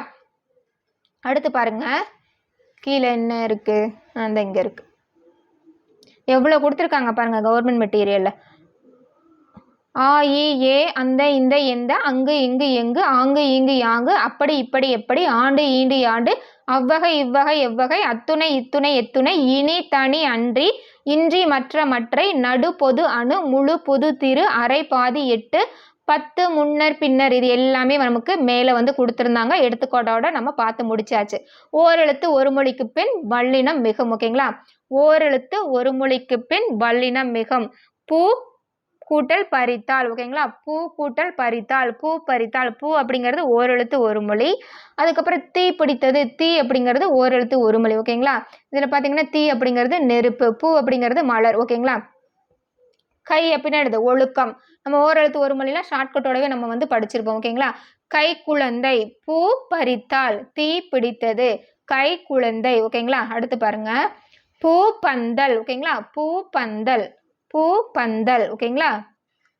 அடுத்து பாருங்க, கீழே என்ன இருக்கு? அந்த இங்க இருக்கு. எவ்வளவு கொடுத்துருக்காங்க பாருங்க கவர்மெண்ட் மெட்டீரியல்ல. ஆ இ ஏ அந்த இந்த எந்த அங்கு இங்கு எங்கு ஆங்கு இங்கு யாங்கு அப்படி இப்படி எப்படி ஆண்டு ஈண்டு யாண்டு அவ்வகை இவ்வகை எவ்வகை அத்துணை இத்துணை எத்துணை இனி தனி அன்றி இன்றி மற்ற மற்றை நடு பொது அணு முழு பொது திரு அரை பாதி எட்டு 10 முன்னர் பின்னர் இது எல்லாமே நமக்கு மேலே வந்து கொடுத்துருந்தாங்க. எடுத்துக்காட்டோட நம்ம பார்த்து முடிச்சாச்சு. ஓரெழுத்து ஒரு மொழிக்கு பின் வல்லினம் மிகும். ஓகேங்களா? ஓரெழுத்து ஒரு மொழிக்கு பின் வல்லினம் மிகும். பூ கூட்டல் பறித்தால். ஓகேங்களா? பூ கூட்டல் பறித்தால். பூ பறித்தால். பூ அப்படிங்கிறது ஓரெழுத்து ஒரு மொழி. அதுக்கப்புறம் தீ பிடித்தது. தீ அப்படிங்கிறது ஓரெழுத்து ஒரு மொழி. ஓகேங்களா? இதில் பார்த்தீங்கன்னா தீ அப்படிங்கிறது நெருப்பு, பூ அப்படிங்கிறது மலர். ஓகேங்களா? கை அப்படின்னா எடுது ஒழுக்கம். நம்ம ஓரெழுத்து ஒரு மொழியில ஷார்ட்கட்டோடவே நம்ம வந்து படிச்சிருப்போம். ஓகேங்களா? கை குழந்தை. பூ பறித்தால். தீ பிடித்தது. கை குழந்தை. ஓகேங்களா? அடுத்து பாருங்க, பூ பந்தல். ஓகேங்களா? பூ பந்தல். பூ பந்தல். ஓகேங்களா?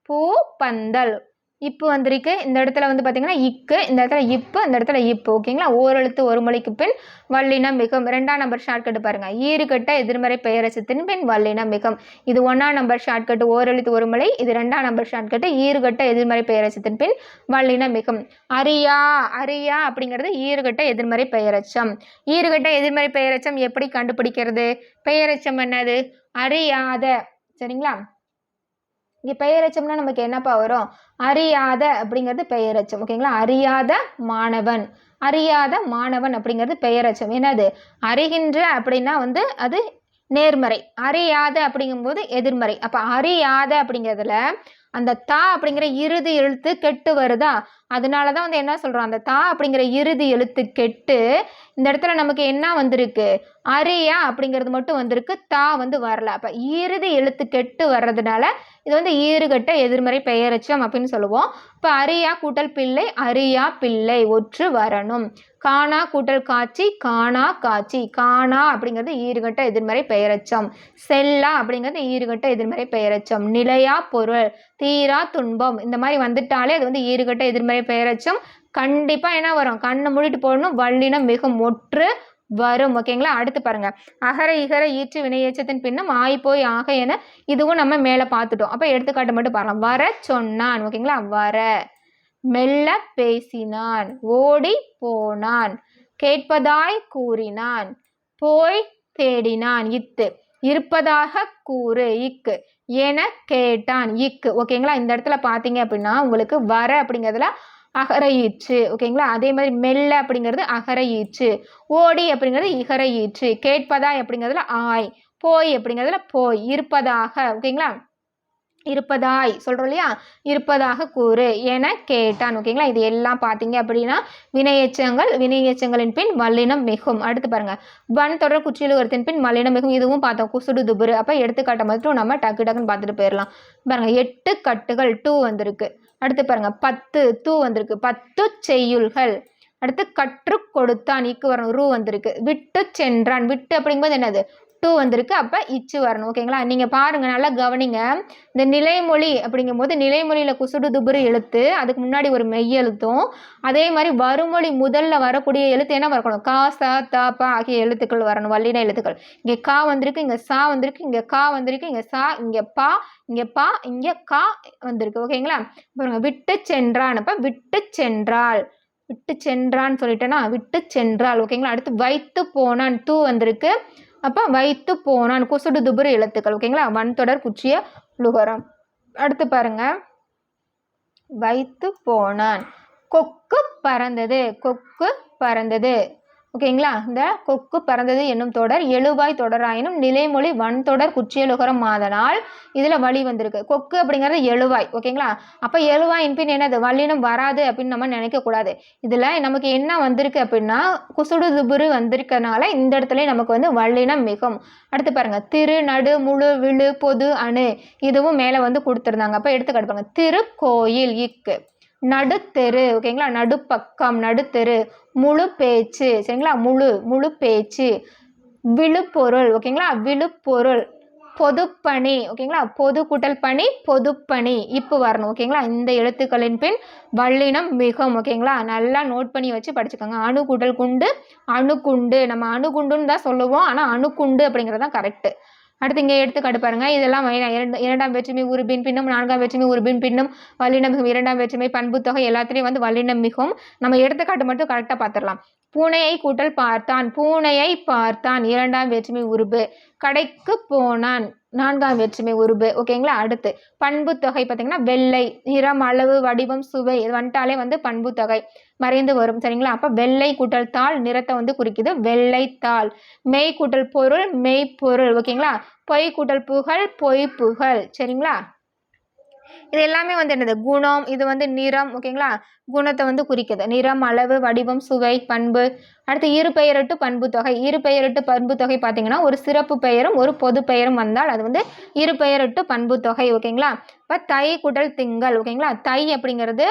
பூ பந்தல். இப்பு வந்திருக்கு. இந்த இடத்துல வந்து பார்த்தீங்கன்னா இக்கு, இந்த இடத்துல இப்பு, இந்த இடத்துல இப்பு. ஓகேங்களா? ஓரெழுத்து ஒரு மொழிக்கு பின் வல்லினம் மிகும். 2ஆம் நம்பர் ஷார்ட்கட் பாருங்க, ஈறுகட்ட எதிர்மறை பெயரச்சத்தின் பின் வல்லினம் மிகும். இது 1ஆம் நம்பர் ஷார்ட்கட் ஓரெழுத்து ஒரு மொழி. இது 2ஆம் நம்பர் ஷார்ட்கட் ஈறுகட்ட எதிர்மறை பெயரச்சத்தின் பின் வல்லினம் மிகும். அரியா. அரியா அப்படிங்கிறது ஈறுகட்ட எதிர்மறை பெயரச்சம். ஈறுகட்ட எதிர்மறை பெயரச்சம் எப்படி கண்டுபிடிக்கிறது? பெயரச்சம் என்னது? அறியாத. சரிங்களா? இங்கே பெயரச்சம்னா நமக்கு என்னப்பா வரும்? அறியாத அப்படிங்கிறது பெயரச்சம். ஓகேங்களா? அறியாத மாணவன். அறியாத மாணவன் அப்படிங்கிறது பெயரச்சம். என்னது? அறிகின்ற அப்படின்னா வந்து அது நேர்மறை. அறியாத அப்படிங்கும்போது எதிர்மறை. அப்ப அறியாத அப்படிங்கிறதுல அந்த தா அப்படிங்கிற இறுதி எழுத்து கெட்டு வருதா? அதனாலதான் வந்து என்ன சொல்றோம், அந்த தா அப்படிங்கிற இறுதி எழுத்து கெட்டு இந்த இடத்துல நமக்கு என்ன வந்திருக்கு? அரியா அப்படிங்கிறது மட்டும் வந்திருக்கு, தா வந்து வரல. அப்ப இறுதி எழுத்து கெட்டு வர்றதுனால இது வந்து ஈறுகட்ட எதிர்மறை பெயரச்சம் அப்படின்னு சொல்லுவோம். இப்ப அரியா கூட்டல் பிள்ளை, அரியா பிள்ளை ஒற்று வரணும். காணா கூட்டல் காட்சி, காணா காட்சி. காணா அப்படிங்கிறது ஈறுகட்ட எதிர்மறை பெயரச்சம். செல்லா அப்படிங்கிறது ஈறுகட்ட எதிர்மறை பெயரச்சம். நிலையா பொருள், தீரா துன்பம் இந்த மாதிரி வந்துட்டாலே அது வந்து ஈறுகட்ட எதிர்மறை பெயரச்சம். கண்டிப்பா என்ன வரும்? கண்ணை மூடிட்டு போடணும். வல்லினம் மிகும் ஒற்று வரும். ஓகேங்களா? அடுத்து பாருங்க, அகர இகர ஈற்று வினையேச்சத்தின் பின்னும் ஆய் போய் ஆக என இதுவும் நம்ம மேல பார்த்துட்டோம். அப்ப எடுத்துக்காட்டு மட்டும் பார்க்கலாம். வர சொன்னான். ஓகேங்களா? வர. மெல்ல பேசினான். ஓடி போனான். கேட்பதாய் கூறினான். போய் தேடினான். இத்து. இருப்பதாக கூறு. இக்கு. என கேட்டான். இக்கு. ஓகேங்களா? இந்த இடத்துல பார்த்தீங்க அப்படின்னா உங்களுக்கு வர அப்படிங்கிறதுல அகர ஈற்று. ஓகேங்களா? அதே மாதிரி மெல்ல அப்படிங்கிறது அகர ஈற்று. ஓடி அப்படிங்கிறது இகர ஈற்று. கேட்பதாய் அப்படிங்கிறதுல ஆய். போய் அப்படிங்கிறதுல போய். இருப்பதாக. ஓகேங்களா? இருப்பதாய் சொல்றோம் இல்லையா? இருப்பதாக கூறு என கேட்டான். ஓகேங்களா? இது எல்லாம் பார்த்தீங்க அப்படின்னா வினையெச்சங்கள். வினையெச்சங்களின் பின் வல்லினம் மிகும். அடுத்து பாருங்க, வன் தொடர் குற்றியலுகரத்தின் பின் வல்லினம் மிகும். இதுவும் பார்த்தோம். குசுடு துபுரு. அப்ப எடுத்துக்காட்ட மட்டும் நம்ம டக்கு டக்குன்னு பார்த்துட்டு போயிடலாம். பாருங்க, 8 கட்டுகள் டூ வந்திருக்கு. அடுத்து பாருங்க, 10 தூ வந்திருக்கு. 10 செய்யுள்கள். அடுத்து கற்று கொடுத்தான். இக்கு வரணும். ரூ வந்திருக்கு. விட்டு சென்றான். விட்டு அப்படிங்கும்போது என்னது? டூ வந்திருக்கு. அப்ப இச்சு வரணும். ஓகேங்களா? நீங்க பாருங்க, நல்லா கவனிங்க. இந்த நிலைமொழி அப்படிங்கும்போது நிலைமொழியில குசுடு துபுரு எழுத்து, அதுக்கு முன்னாடி ஒரு மெய் எழுத்தும், அதே மாதிரி வருமொழி முதல்ல வரக்கூடிய எழுத்து என்ன வரணும்? கா ச த ப ஆகிய எழுத்துக்கள் வரணும். வல்லின எழுத்துக்கள். இங்க கா வந்திருக்கு, இங்க சா வந்திருக்கு, இங்க கா வந்திருக்கு, இங்க சா, இங்க பா, இங்க பா, இங்க கா வந்திருக்கு. ஓகேங்களா? பாருங்க, விட்டு சென்றான். அப்ப விட்டு சென்றாள். விட்டு சென்றான்னு சொல்லிட்டேன்னா விட்டு சென்றாள். ஓகேங்களா? அடுத்து வைத்து போனான். தூ வந்திருக்கு. அப்போ வைத்து போனான் குசுடு துபுரு எழுத்துக்கள். ஓகேங்களா, வன்தொடர் குற்றிய லுகரம். அடுத்து பாருங்க, வைத்து போனான். கொக்கு பறந்தது, கொக்கு பறந்தது. ஓகேங்களா, இந்த கொக்கு பறந்தது என்னும் தொடர் எழுவாய் தொடராயினும் நிலைமொழி வன்தொடர் குற்றியலுகரம் ஆதனால் இதுல வழி வந்திருக்கு. கொக்கு அப்படிங்கிறது எழுவாய். ஓகேங்களா, அப்ப எழுவாயின் பின் என்னது வல்லினம் வராது அப்படின்னு நம்ம நினைக்க கூடாது. இதுல நமக்கு என்ன வந்திருக்கு அப்படின்னா குசுடு துபுரு வந்திருக்கனால இந்த இடத்துல நமக்கு வந்து வல்லினம் மிகும். அடுத்து பாருங்க, திரு நடு முழு விழு பொது அணு இதுவும் மேல வந்து கொடுத்துருந்தாங்க. அப்ப எடுத்துக்காட்டு பாருங்க, திருக்கோயில் இக்கு, நடுத்தெரு. ஓகேங்களா, நடுப்பக்கம் நடுத்தெரு, முழு பேச்சு. சரிங்களா, முழு பேச்சு, விழுப்பொருள். ஓகேங்களா, விழுப்பொருள், பொதுப்பணி. ஓகேங்களா, பொது கூட்டல் பணி பொதுப்பணி இப்போ வரணும். ஓகேங்களா, இந்த எழுத்துக்களின் பின் வல்லினம் மிகும். ஓகேங்களா, நல்லா நோட் பண்ணி வச்சு படிச்சுக்கோங்க. அணு கூட்டல் குண்டு அணுகுண்டு, நம்ம அணுகுண்டுன்னு தான் சொல்லுவோம், ஆனால் அணுகுண்டு அப்படிங்கிறது தான் கரெக்டு. அடுத்து இங்கே எடுத்துக்காட்டு பாருங்க, இதெல்லாம் இரண்டாம் வேற்றுமை உருபின் பின்னும் நான்காம் வேற்றுமை உருபின் பின்னும் வல்லினம் மிகும். இரண்டாம் வேற்றுமை பண்புத்தொகை எல்லாத்துலேயும் வந்து வல்லினம் மிகும். நம்ம எடுத்துக்காட்டு மட்டும் கரெக்டாக பார்த்துடலாம். பூனையை கூட்டல் பார்த்தான், பூனையை பார்த்தான் இரண்டாம் வேற்றுமை உருபு. கடைக்கு போனான் நான்காம் வேற்றுமை உருபு. ஓகேங்களா, அடுத்து பண்பு தொகை பார்த்தீங்கன்னா வெள்ளை, நிறம், அளவு, வடிவம், சுவை இது வந்துட்டாலே வந்து பண்பு தொகை மறைந்து வரும். சரிங்களா, அப்போ வெள்ளை கூட்டல் தாள் நிறத்தை வந்து குறிக்குது, வெள்ளைத்தாள். மெய் கூட்டல் பொருள் மெய்ப்பொருள். ஓகேங்களா, பொய் கூட்டல் புகழ் பொய் புகழ். சரிங்களா, இது எல்லாமே வந்து என்னது குணம், இது வந்து நிறம். ஓகேங்களா, குணத்தை வந்து குறிக்குது, நிறம், அளவு, வடிவம், சுவை, பண்பு. அடுத்து இரு பெயரட்டு பண்பு தொகை. இரு பெயரட்டு பண்பு தொகை பார்த்தீங்கன்னா ஒரு சிறப்பு பெயரும் ஒரு பொது பெயரும் வந்தால் அது வந்து இரு பெயரட்டு பண்பு தொகை. ஓகேங்களா, இப்போ தை கூட்டல் திங்கள். ஓகேங்களா, தை அப்படிங்கிறது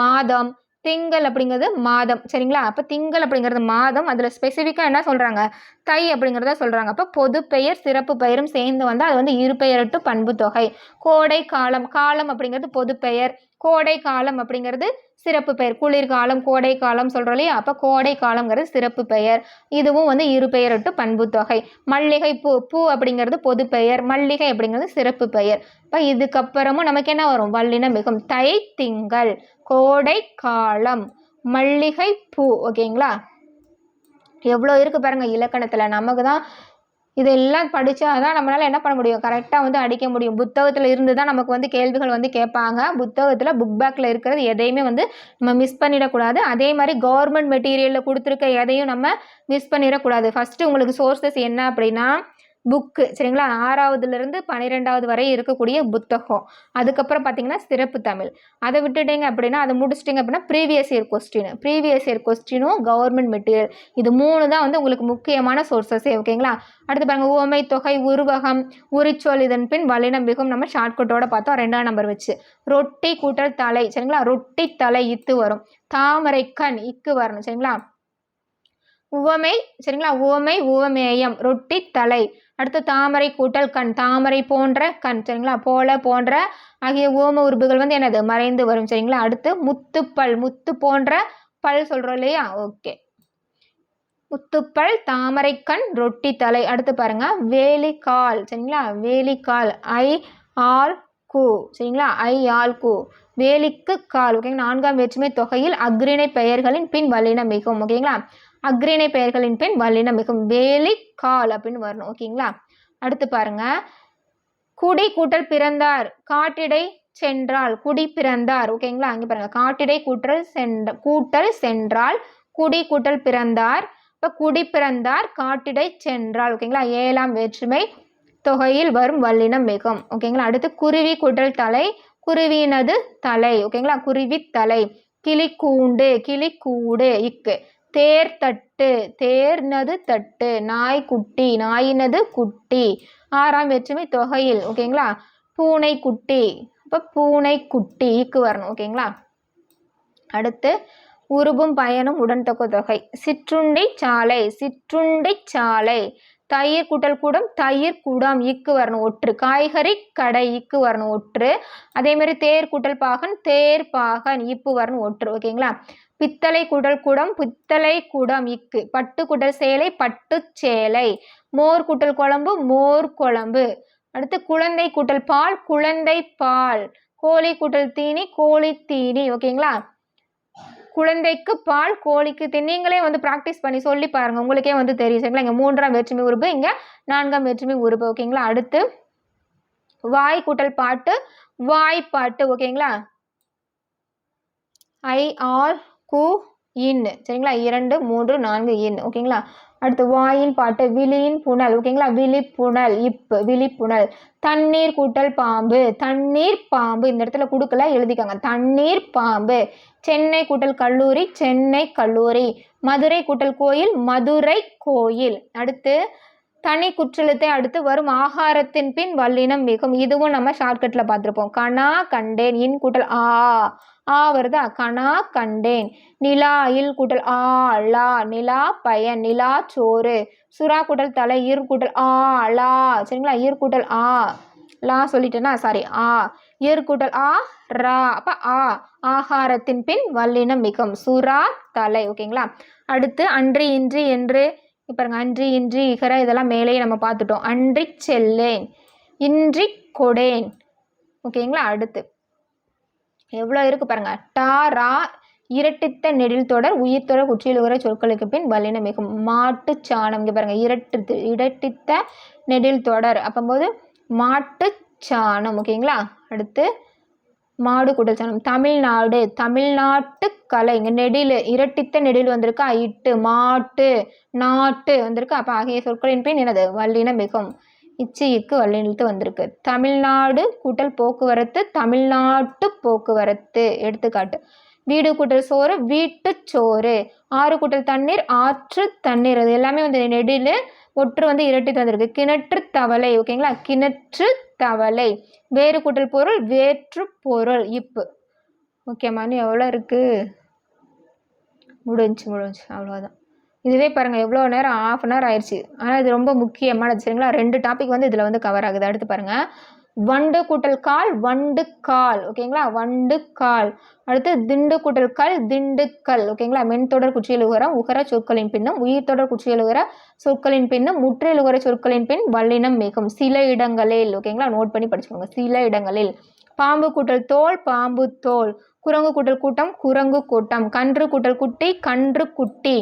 மாதம், திங்கள் அப்படிங்கிறது மாதம். சரிங்களா, அப்போ திங்கள் அப்படிங்கிறது மாதம், அதில் ஸ்பெசிஃபிக்காக என்ன சொல்கிறாங்க தை அப்படிங்கிறத சொல்கிறாங்க. அப்போ பொது பெயர் சிறப்பு பெயரும் சேர்ந்து வந்தால் அது வந்து இரு பெயரட்டு பண்பு தொகை. கோடை காலம், காலம் அப்படிங்கிறது பொது பெயர், கோடை காலம் அப்படிங்கிறது சிறப்பு பெயர். குளிர்காலம் கோடை காலம் சொல்கிறோம் இல்லையா, அப்போ கோடை காலங்கிறது சிறப்பு பெயர், இதுவும் வந்து இரு பெயரட்டு பண்பு தொகை. மல்லிகை பூ, பூ அப்படிங்கிறது பொது பெயர், மல்லிகை அப்படிங்கிறது சிறப்பு பெயர். இப்போ இதுக்கப்புறமும் நமக்கு என்ன வரும் வல்லினம் மிகும். தை திங்கள், கோடை காலம், மல்லிகை பூ. ஓகேங்களா, எவ்வளோ இருக்கு பாருங்க இலக்கணத்தில். நமக்கு தான் இதெல்லாம் படித்தாதான் நம்மளால் என்ன பண்ண முடியும், கரெக்டாக வந்து அடிக்க முடியும். புத்தகத்தில் இருந்து தான் நமக்கு வந்து கேள்விகள் வந்து கேட்பாங்க. புத்தகத்தில் புக் பேக்கில் இருக்கிறது எதையுமே வந்து நம்ம மிஸ் பண்ணிடக்கூடாது. அதே மாதிரி கவர்மெண்ட் மெட்டீரியலில் கொடுத்துருக்க எதையும் நம்ம மிஸ் பண்ணிடக்கூடாது. ஃபஸ்ட்டு உங்களுக்கு சோர்ஸஸ் என்ன அப்படின்னா புக்கு. சரிங்களா, 6வதுலேருந்து 12வது வரை இருக்கக்கூடிய புத்தகம். அதுக்கப்புறம் பார்த்தீங்கன்னா சிறப்பு தமிழ். அதை விட்டுட்டீங்க அப்படின்னா அதை முடிச்சிட்டிங்க அப்படின்னா ப்ரீவியஸ் இயர் கொஸ்டினும் கவர்மெண்ட் மெட்டீரியல், இது 3 தான் வந்து உங்களுக்கு முக்கியமான சோர்ஸஸே. ஓகேங்களா, அடுத்து பாருங்கள் உவமை தொகை உருவகம் உரிச்சொல் இதன் பின் வல்லினம் மிகும். நம்ம ஷார்ட்கட்டோட பார்த்தோம் 2ஆம் நம்பர் வச்சு. ரொட்டி கூட்டல் தலை. சரிங்களா, ரொட்டி தலை இத்து வரும். தாமரை கண் இக்கு வரணும். சரிங்களா, உவமை. சரிங்களா, உவமை உவமேயம் ரொட்டி தலை. அடுத்து தாமரை கூட்டல் கண், தாமரை போன்ற கண். சரிங்களா, போல போன்ற ஆகிய ஓம உறுப்புகள் வந்து என்னது மறைந்து வரும். சரிங்களா, அடுத்து முத்துப்பல், முத்து போன்ற பல் சொல்றோம் இல்லையா, ஓகே, முத்துப்பல், தாமரை கண், ரொட்டி தலை. அடுத்து பாருங்க வேலிக்கால். சரிங்களா, வேலிக்கால் ஐ ஆல் கு. சரிங்களா, ஐ ஆல் கு, வேலிக்கு கால். ஓகேங்களா, 4ஆம் வேற்றுமை தொகையில் அக்ரிணை பெயர்களின் பின் வல்லினம் மிகும். ஓகேங்களா, அக்ரிணை பெயர்களின் பின் வல்லினம் மிகும், வேலி கால் அப்படின்னு வரணும். ஓகேங்களா, அடுத்து பாருங்க குடி கூட்டல் பிறந்தார், காட்டிடை சென்றால், குடி பிறந்தார். ஓகேங்களா, அங்கே பாருங்க காட்டிடை கூட்டல் சென்றால், குடி கூட்டல் பிறந்தார். இப்போ குடி பிறந்தார் காட்டிடை சென்றால். ஓகேங்களா, 7ஆம் வேற்றுமை தொகையில் வரும் வல்லினம் மிகும். ஓகேங்களா, அடுத்து குருவி கூட்டல் தலை, குருவினது தலை. ஓகேங்களா, குருவி தலை. கிளிக்கூண்டு, கிளிக்கூடு இக்கு. தேர் தட்டு, தேர்னது தட்டு. நாய்க்குட்டி, நாயினது குட்டி. 6ஆம் வேற்றுமை தொகையில். ஓகேங்களா, பூனை குட்டி. இப்போ பூனை குட்டி இக்கு வரணும். ஓகேங்களா, அடுத்து உருபும் பயனும் உடன் தொகை. சிற்றுண்டி சாலை, சிற்றுண்டி சாலை. தயிர் கூட்டல் கூடம், தயிர் கூடம் இக்கு வரணும் ஒற்று. காய்கறி கடை இக்கு வரணும் ஒற்று. அதே மாதிரி தேர் கூட்டல் பாகன், தேர் பாகன் இப்பு வரணும் ஒற்று. ஓகேங்களா, பித்தளை கூட்டல் கூடம், பித்தளை கூடம் இக்கு. பட்டு கூட்டல் சேலை, பட்டு சேலை. மோர் கூட்டல் குழம்பு, மோர் குழம்பு. அடுத்து குழந்தை கூட்டல் பால், குழந்தை பால். கோழி கூட்டல் தீனி, கோழி தீனி. ஓகேங்களா, குழந்தைக்கு பால், கோழிக்கு தேன். நீங்களே வந்து ப்ராக்டிஸ் பண்ணி சொல்லி பாருங்கள், உங்களுக்கே வந்து தெரியும். சரிங்களா? இங்கே 3ஆம் வேற்றுமை உறுப்பு, இங்கே 4ஆம் வேற்றுமை உறுப்பு. ஓகேங்களா? அடுத்து வாய் கூட்டல் பாட்டு, வாய்ப்பாட்டு. ஓகேங்களா? IR கு இன். சரிங்களா? 2 3 4 இன். ஓகேங்களா? அடுத்து வாயின் பாட்டு, விழியின் புனல். ஓகேங்களா? விழிப்புணல், இப்பு, விழிப்புணல். தண்ணீர் கூட்டல் பாம்பு, தண்ணீர் பாம்பு. இந்த இடத்துல கொடுக்கல, எழுதிக்காங்க. தண்ணீர் பாம்பு. சென்னை கூட்டல் கல்லூரி, சென்னை கல்லூரி. மதுரை கூட்டல் கோயில், மதுரை கோயில். அடுத்து தனி குற்றெழுத்தை அடுத்து வரும் ஆகாரத்தின் பின் வல்லினம் மிகும். இதுவும் நம்ம ஷார்ட்கட்டில் பார்த்துருப்போம். கனா கண்டேன், இன் கூட்டல் ஆ வருதா? கனா கண்டேன். நிலா, இல் கூட்டல் லா, நிலா பயன், நிலா சோறு. சுறா கூட்டல் தலை, இர் கூட்டல் லா. சரிங்களா? இர் கூட்டல் லா சொல்லிட்டேன்னா, சாரி, இர் கூட்டல் ரா. அப்போ ஆகாரத்தின் பின் வல்லினம் மிகும். சுறா தலை. ஓகேங்களா? அடுத்து அன்றி, இன்றி, என்று. பாருங்க, அன்றி, இன்றி, இகர இதெல்லாம் மேலேயே நம்ம பார்த்துட்டோம். அன்றி செல்லேன், இன்றி கொடேன். ஓகேங்களா? அடுத்து எவ்வளோ இருக்கு பாருங்க. டா ரா இரட்டித்த நெடில் தொடர் உயிர் தொடர் குற்றியலுகிற சொற்களுக்கு பின் வல்லினம் மிகும். மாட்டு சாணம். இங்கே பாருங்க, இரட்டித்த நெடில் தொடர் அப்போது மாட்டு சாணம். ஓகேங்களா? அடுத்து மாடு கூட்டல் சாணம். தமிழ்நாடு, தமிழ்நாட்டு கலை. இங்கே நெடில், இரட்டித்த நெடில் வந்திருக்கா, இட்டு. மாட்டு, நாட்டு வந்திருக்கு. அப்போ ஆகிய சொற்களின் பின் என்னது? வல்லினம் மிகும். இக்கு வல்லினத்து வந்திருக்கு. தமிழ்நாடு கூட்டல் போக்குவரத்து, தமிழ்நாட்டு போக்குவரத்து. எடுத்துக்காட்டு, வீடு கூட்டல் சோறு, வீட்டு சோறு. ஆறு கூட்டல் தண்ணீர், ஆற்று தண்ணீர். அது எல்லாமே வந்து நெடில், ஒற்று வந்து இரட்டித்து வந்திருக்கு. கிணற்று தவளை. ஓகேங்களா? கிணற்று தவளை. வேறு கூட்டல் பொருள், வேற்று பொருள், இப்பு. ஓகேம்மா, இன்னும் எவ்வளோ இருக்குது? முடிஞ்சு அவ்வளோதான். இதுவே பாருங்கள் எவ்வளோ நேரம், ½ hour ஆயிடுச்சு. ஆனால் இது ரொம்ப முக்கியமானது. சரிங்களா? 2 டாபிக் வந்து இதில் வந்து கவர் ஆகுது. அடுத்து பாருங்கள், வண்டு கூட்டல் கால், வண்டு கால். ஓகேங்களா? வண்டு கால். அடுத்து திண்டு கூட்டல் கல், திண்டுக்கல். ஓகேங்களா? மென்தொடர் குற்றியலுகரம் உகர சொற்களின் பின்னும் உயிர் தொடர் குற்றியலுகர சொற்களின் பின்னும் முற்றியலுகர சொற்களின் பின் வல்லினம் மிகும். சில இடங்களில். ஓகேங்களா? நோட் பண்ணி படிச்சுக்கோங்க. சில இடங்களில். பாம்பு கூட்டல் தோல், பாம்பு தோல். குரங்கு கூட்டல் கூட்டம், குரங்கு கூட்டம். கன்று கூட்டல் குட்டி, கன்று குட்டி.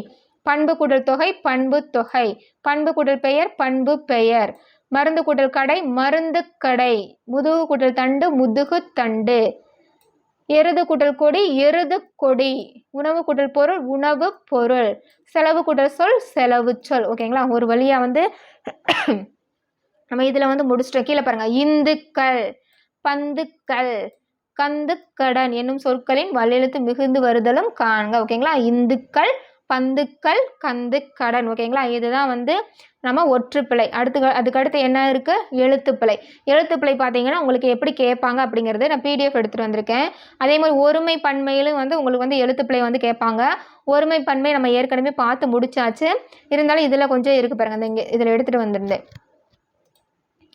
பண்பு கூட்டல் தொகை, பண்பு தொகை. பண்பு கூட்டல் பெயர், பண்பு பெயர். மருந்து கூட்டல் கடை, மருந்து கடை. முதுகு கூட்டல் தண்டு, முதுகு தண்டு. எருது கூட்டல் கொடி, எருது கொடி. உணவு கூட்டல் பொருள், உணவு பொருள். செலவு கூட்டல் சொல், செலவு சொல். ஓகேங்களா? ஒரு வழியாக வந்து நம்ம இதில் வந்து முடிச்சிட்டோம். கீழே பாருங்கள், இந்துக்கள், பந்துக்கள், கந்துக்கடன் என்னும் சொற்களின் வல்லெழுத்து மிகுந்து வருதலும் காண்க. ஓகேங்களா? இந்துக்கள், பந்துக்கள், கந்துக்கடன். ஓகேங்களா? இதுதான் வந்து நம்ம ஒற்றுப்பிழை. அதுக்கடுத்து என்ன இருக்குது? எழுத்துப்பிழை. எழுத்துப்பிழை பார்த்தீங்கன்னா உங்களுக்கு எப்படி கேட்பாங்க அப்படிங்கிறது நான் PDF எடுத்துகிட்டு வந்திருக்கேன். அதே மாதிரி ஒருமை பன்மையிலும் வந்து உங்களுக்கு வந்து எழுத்துப்பிழை வந்து கேட்பாங்க. ஒருமை பன்மை நம்ம ஏற்கனவே பார்த்து முடிச்சாச்சு. இருந்தாலும் இதில் கொஞ்சம் இருக்குது பாருங்கள். அந்த இங்கே இதில் எடுத்துகிட்டு வந்திருந்தேன்.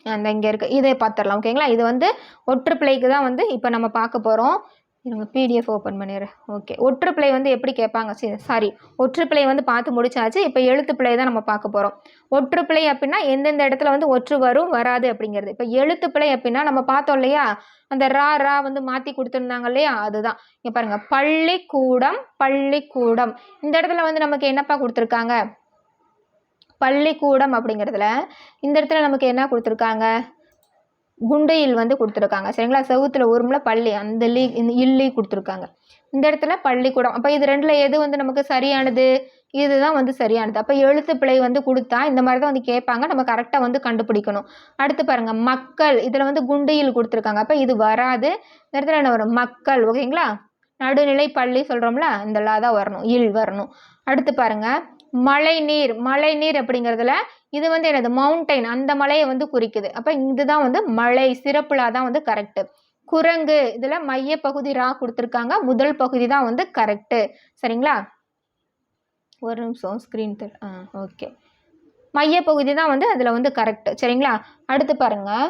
அந்த இங்கே இருக்குது, இதை பார்த்துடலாம். ஓகேங்களா? இது வந்து ஒற்றுப்பிழைக்கு தான் வந்து இப்போ நம்ம பார்க்க போகிறோம். நம்ம PDF ஓப்பன் பண்ணிடுறேன். ஓகே, ஒற்றுப்பிழை வந்து எப்படி கேட்பாங்க? சாரி, ஒற்றுப்பிழை வந்து பார்த்து முடிச்சாச்சு. இப்போ எழுத்துப்பிழை தான் நம்ம பார்க்க போகிறோம். ஒற்றுப்பிழை அப்படின்னா எந்தெந்த இடத்துல வந்து ஒற்று வரும் வராது அப்படிங்கிறது. இப்போ எழுத்துப்பிழை அப்படின்னா நம்ம பார்த்தோம் இல்லையா, அந்த ரா வந்து மாற்றி கொடுத்துருந்தாங்க இல்லையா, அதுதான். இங்கே பாருங்கள், பள்ளிக்கூடம், பள்ளிக்கூடம். இந்த இடத்துல வந்து நமக்கு என்னப்பா கொடுத்துருக்காங்க? பள்ளிக்கூடம் அப்படிங்கிறதுல இந்த இடத்துல நமக்கு என்ன கொடுத்துருக்காங்க? குண்டையில் வந்து கொடுத்துருக்காங்க. சரிங்களா? செவுத்துல உருமில் பள்ளி, அந்த இல்லி கொடுத்துருக்காங்க. இந்த இடத்துல பள்ளிக்கூடம். அப்போ இது ரெண்டில் எது வந்து நமக்கு சரியானது? இதுதான் வந்து சரியானது. அப்போ எழுத்து பிழை வந்து கொடுத்தா இந்த மாதிரி தான் வந்து கேட்பாங்க. நம்ம கரெக்டாக வந்து கண்டுபிடிக்கணும். அடுத்து பாருங்கள், மக்கள். இதில் வந்து குண்டையில் கொடுத்துருக்காங்க. அப்போ இது வராது. இந்த இடத்துல என்ன வரும்? மக்கள். ஓகேங்களா? நடுநிலை பள்ளி சொல்கிறோம்ல, இந்த லா தான் வரணும், இல் வரணும். அடுத்து பாருங்கள், மழை நீர். மழை நீர் அப்படிங்கிறதுல இது வந்து என்னது? மவுண்டைன், அந்த மலையை வந்து குறிக்குது. அப்போ இதுதான் வந்து மழை, சிறப்புலா தான் வந்து கரெக்டு. குரங்கு, இதில் மைய பகுதி ரா கொடுத்துருக்காங்க. முதல் பகுதி தான் வந்து கரெக்டு. சரிங்களா? ஒரு நிமிஷம் ஸ்க்ரீன் ஓகே, மைய பகுதி தான் வந்து அதில் வந்து கரெக்டு. சரிங்களா? அடுத்து பாருங்கள்,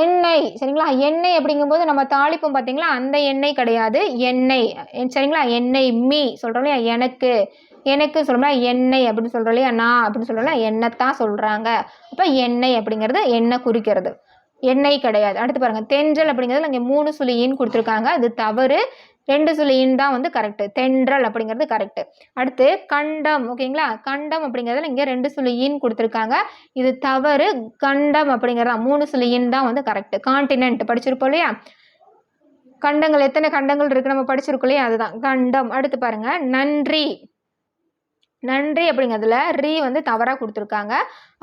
எண்ணெய். சரிங்களா? எண்ணெய் அப்படிங்கும்போது நம்ம தாளிப்போம் பார்த்தீங்களா, அந்த எண்ணெய் கிடையாது, எண்ணெய். சரிங்களா? எண்ணெய் மீ சொல்கிறோம் இல்லையா, எனக்கு எனக்கு சொல்கிறோம்னா எண்ணெய் அப்படின்னு சொல்கிறோம் இல்லையா, நான் அப்படின்னு சொல்கிறோம்ல, எண்ணெய்த்தான் சொல்கிறாங்க. அப்போ எண்ணெய் அப்படிங்கிறது எண்ணெய் குறிக்கிறது, எண்ணெய் கிடையாது. அடுத்து பாருங்கள், தென்றல் அப்படிங்கிறது இங்கே 3 சுழியின்னு கொடுத்துருக்காங்க. அது தவறு. 2 சுழி இன் தான் வந்து கரெக்ட். தென்றல் அப்படிங்கிறது கரெக்ட். அடுத்து கண்டம். ஓகேங்களா, கண்டம் அப்படிங்கிறதுல இங்கே 2 சுழி இன் கொடுத்துருக்காங்க, இது தவறு. கண்டம் அப்படிங்கிறதா 3 சுழி இன் தான் வந்து கரெக்ட். கான்டினென்ட் படிச்சிருப்போம் இல்லையா, கண்டங்கள் எத்தனை கண்டங்கள் இருக்கு நம்ம படிச்சிருக்கோம் இல்லையா, அதுதான் கண்டம். அடுத்து பாருங்க நன்றி. நன்றி அப்படிங்கிறதுல ரீ வந்து தவறாக கொடுத்துருக்காங்க.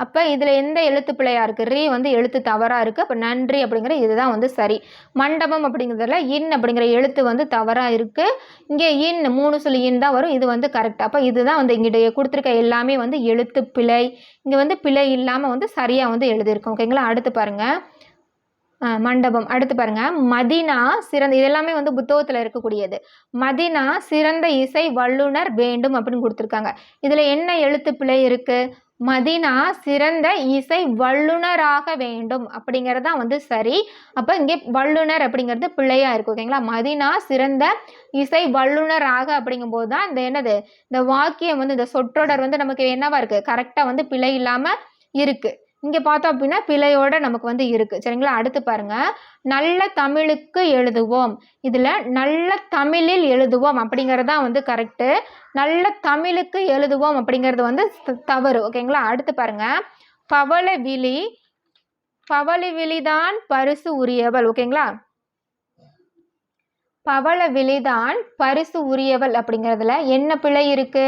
அப்போ இதில் எந்த எழுத்து பிழையாக இருக்குது, ரீ வந்து எழுத்து தவறாக இருக்குது. அப்போ நன்றி அப்படிங்கிற இதுதான் வந்து சரி. மண்டபம் அப்படிங்கிறதுல இன் அப்படிங்கிற எழுத்து வந்து தவறாக இருக்குது. இங்கே இன் 3 சுழி இன் தான் வரும், இது வந்து கரெக்ட். அப்போ இதுதான் வந்து இங்கிட்ட கொடுத்துருக்க எல்லாமே வந்து எழுத்து பிழை. இங்கே வந்து பிழை இல்லாமல் வந்து சரியாக வந்து எழுதியிருக்கோம். ஓகேங்களா, அடுத்து பாருங்கள் மண்டபம். அடுத்து பாருங்க மதினா சிறந்த, இதெல்லாமே வந்து புத்தகத்தில் இருக்கக்கூடியது. மதினா சிறந்த இசை வல்லுனர் வேண்டும் அப்படின்னு கொடுத்துருக்காங்க. இதில் என்ன எழுத்து பிழை இருக்கு, மதினா சிறந்த இசை வல்லுனராக வேண்டும் அப்படிங்கிறது தான் வந்து சரி. அப்போ இங்கே வல்லுனர் அப்படிங்கிறது பிழையா இருக்கு. ஓகேங்களா, மதினா சிறந்த இசை வல்லுனராக அப்படிங்கும்போது தான் இந்த என்னது இந்த வாக்கியம் வந்து இந்த சொற்றொடர் வந்து நமக்கு என்னவா இருக்கு, கரெக்டாக வந்து பிழை இல்லாமல் இருக்கு. இங்கே பார்த்தோம் அப்படின்னா பிழையோட நமக்கு வந்து இருக்குது. சரிங்களா, அடுத்து பாருங்க நல்ல தமிழுக்கு எழுதுவோம். இதில் நல்ல தமிழில் எழுதுவோம் அப்படிங்கிறது தான் வந்து கரெக்டு. நல்ல தமிழுக்கு எழுதுவோம் அப்படிங்கிறது வந்து தவறு. ஓகேங்களா, அடுத்து பாருங்க பவள விழி. பவள விழிதான் பரிசு உரியவள். ஓகேங்களா, பவள விழிதான் பரிசு உரியவள் அப்படிங்கிறதுல என்ன பிழை இருக்கு,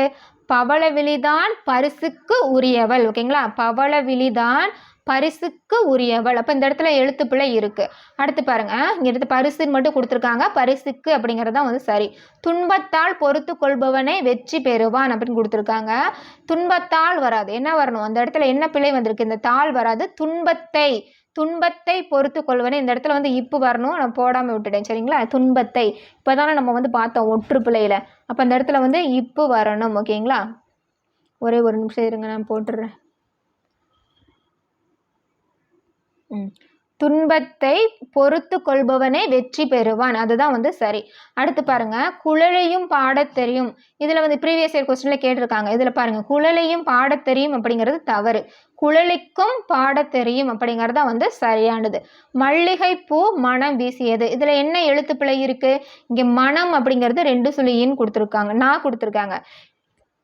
பவள விழிதான் பரிசுக்கு உரியவள். ஓகேங்களா, பவள விழிதான் பரிசுக்கு உரியவள். அப்போ இந்த இடத்துல எழுத்து பிழை இருக்கு. அடுத்து பாருங்க இங்க எடுத்து பரிசுன்னு மட்டும் கொடுத்துருக்காங்க, பரிசுக்கு அப்படிங்கிறது தான் வந்து சரி. துன்பத்தால் பொறுத்து கொள்பவனே வெற்றி பெறுவான் அப்படின்னு கொடுத்துருக்காங்க. துன்பத்தால் வராது, என்ன வரணும், அந்த இடத்துல என்ன பிழை வந்திருக்கு, இந்த தாள் வராது. துன்பத்தை பொறுத்து கொள்வனே, இந்த இடத்துல வந்து இப்பு வரணும், நான் போடாமல் விட்டுட்டேன். சரிங்களா, துன்பத்தை இப்போதானே நம்ம வந்து பார்த்தோம் ஒற்று பிழையில். அப்போ அந்த இடத்துல வந்து இப்பு வரணும். ஓகேங்களா, ஒரே ஒரு நிமிஷம் இருங்க, நான் போட்டுடுறேன். துன்பத்தை பொறுத்து கொள்பவனே வெற்றி பெறுவான், அதுதான் வந்து சரி. அடுத்து பாருங்க குழலையும் பாடத் தெரியும். இதில் வந்து ப்ரீவியஸ் இயர் கொஸ்டினில் கேட்டிருக்காங்க. இதில் பாருங்க குழலையும் பாடத் தெரியும் அப்படிங்கிறது தவறு. குழலிக்கும் பாடத் தெரியும் அப்படிங்கிறது தான் வந்து சரியானது. மல்லிகை பூ மனம் வீசியது. இதில் என்ன எழுத்து பிழை இருக்கு, இங்கே மனம் அப்படிங்கிறது 2 சுழி இன் கொடுத்துருக்காங்க, நான் கொடுத்துருக்காங்க.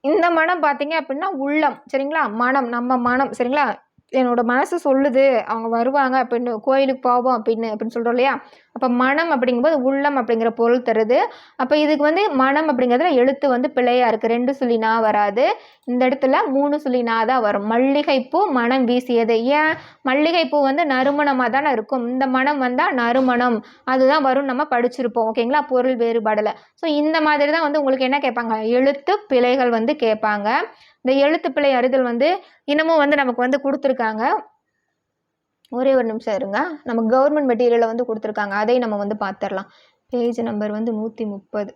இந்த மனம் பார்த்தீங்க அப்படின்னா உள்ளம். சரிங்களா, மனம் நம்ம மனம். சரிங்களா, என்னோட மனசு சொல்லுது அவங்க வருவாங்க அப்படின்னு, கோயிலுக்கு போவோம் அப்படின்னு சொல்கிறோம் இல்லையா, அப்போ மனம் அப்படிங்கும்போது உள்ளம் அப்படிங்கிற பொருள் தருது. அப்போ இதுக்கு வந்து மனம் அப்படிங்கிறதுல எழுத்து வந்து பிழையாக இருக்குது, 2 சுழி நா வராது, இந்த இடத்துல 3 சுழி நா தான் வரும். மல்லிகைப்பூ மனம் வீசியது. ஏன், மல்லிகைப்பூ வந்து நறுமணமாக தானே இருக்கும், இந்த மனம் வந்தால் நறுமணம் அதுதான் வரும், நம்ம படிச்சிருப்போம். ஓகேங்களா, பொருள் வேறுபாடலை. ஸோ இந்த மாதிரி தான் வந்து உங்களுக்கு என்ன கேட்பாங்க, எழுத்து பிழைகள் வந்து கேட்பாங்க. இந்த எழுத்து பிழை அறிதல் வந்து இன்னமும் வந்து நமக்கு வந்து கொடுத்துருக்காங்க. ஒரே ஒரு நிமிஷம் இருங்க, நம்ம கவர்மெண்ட் மெட்டீரியலை வந்து கொடுத்துருக்காங்க, அதையும் நம்ம வந்து பார்த்துடலாம். பேஜ் நம்பர் வந்து 130.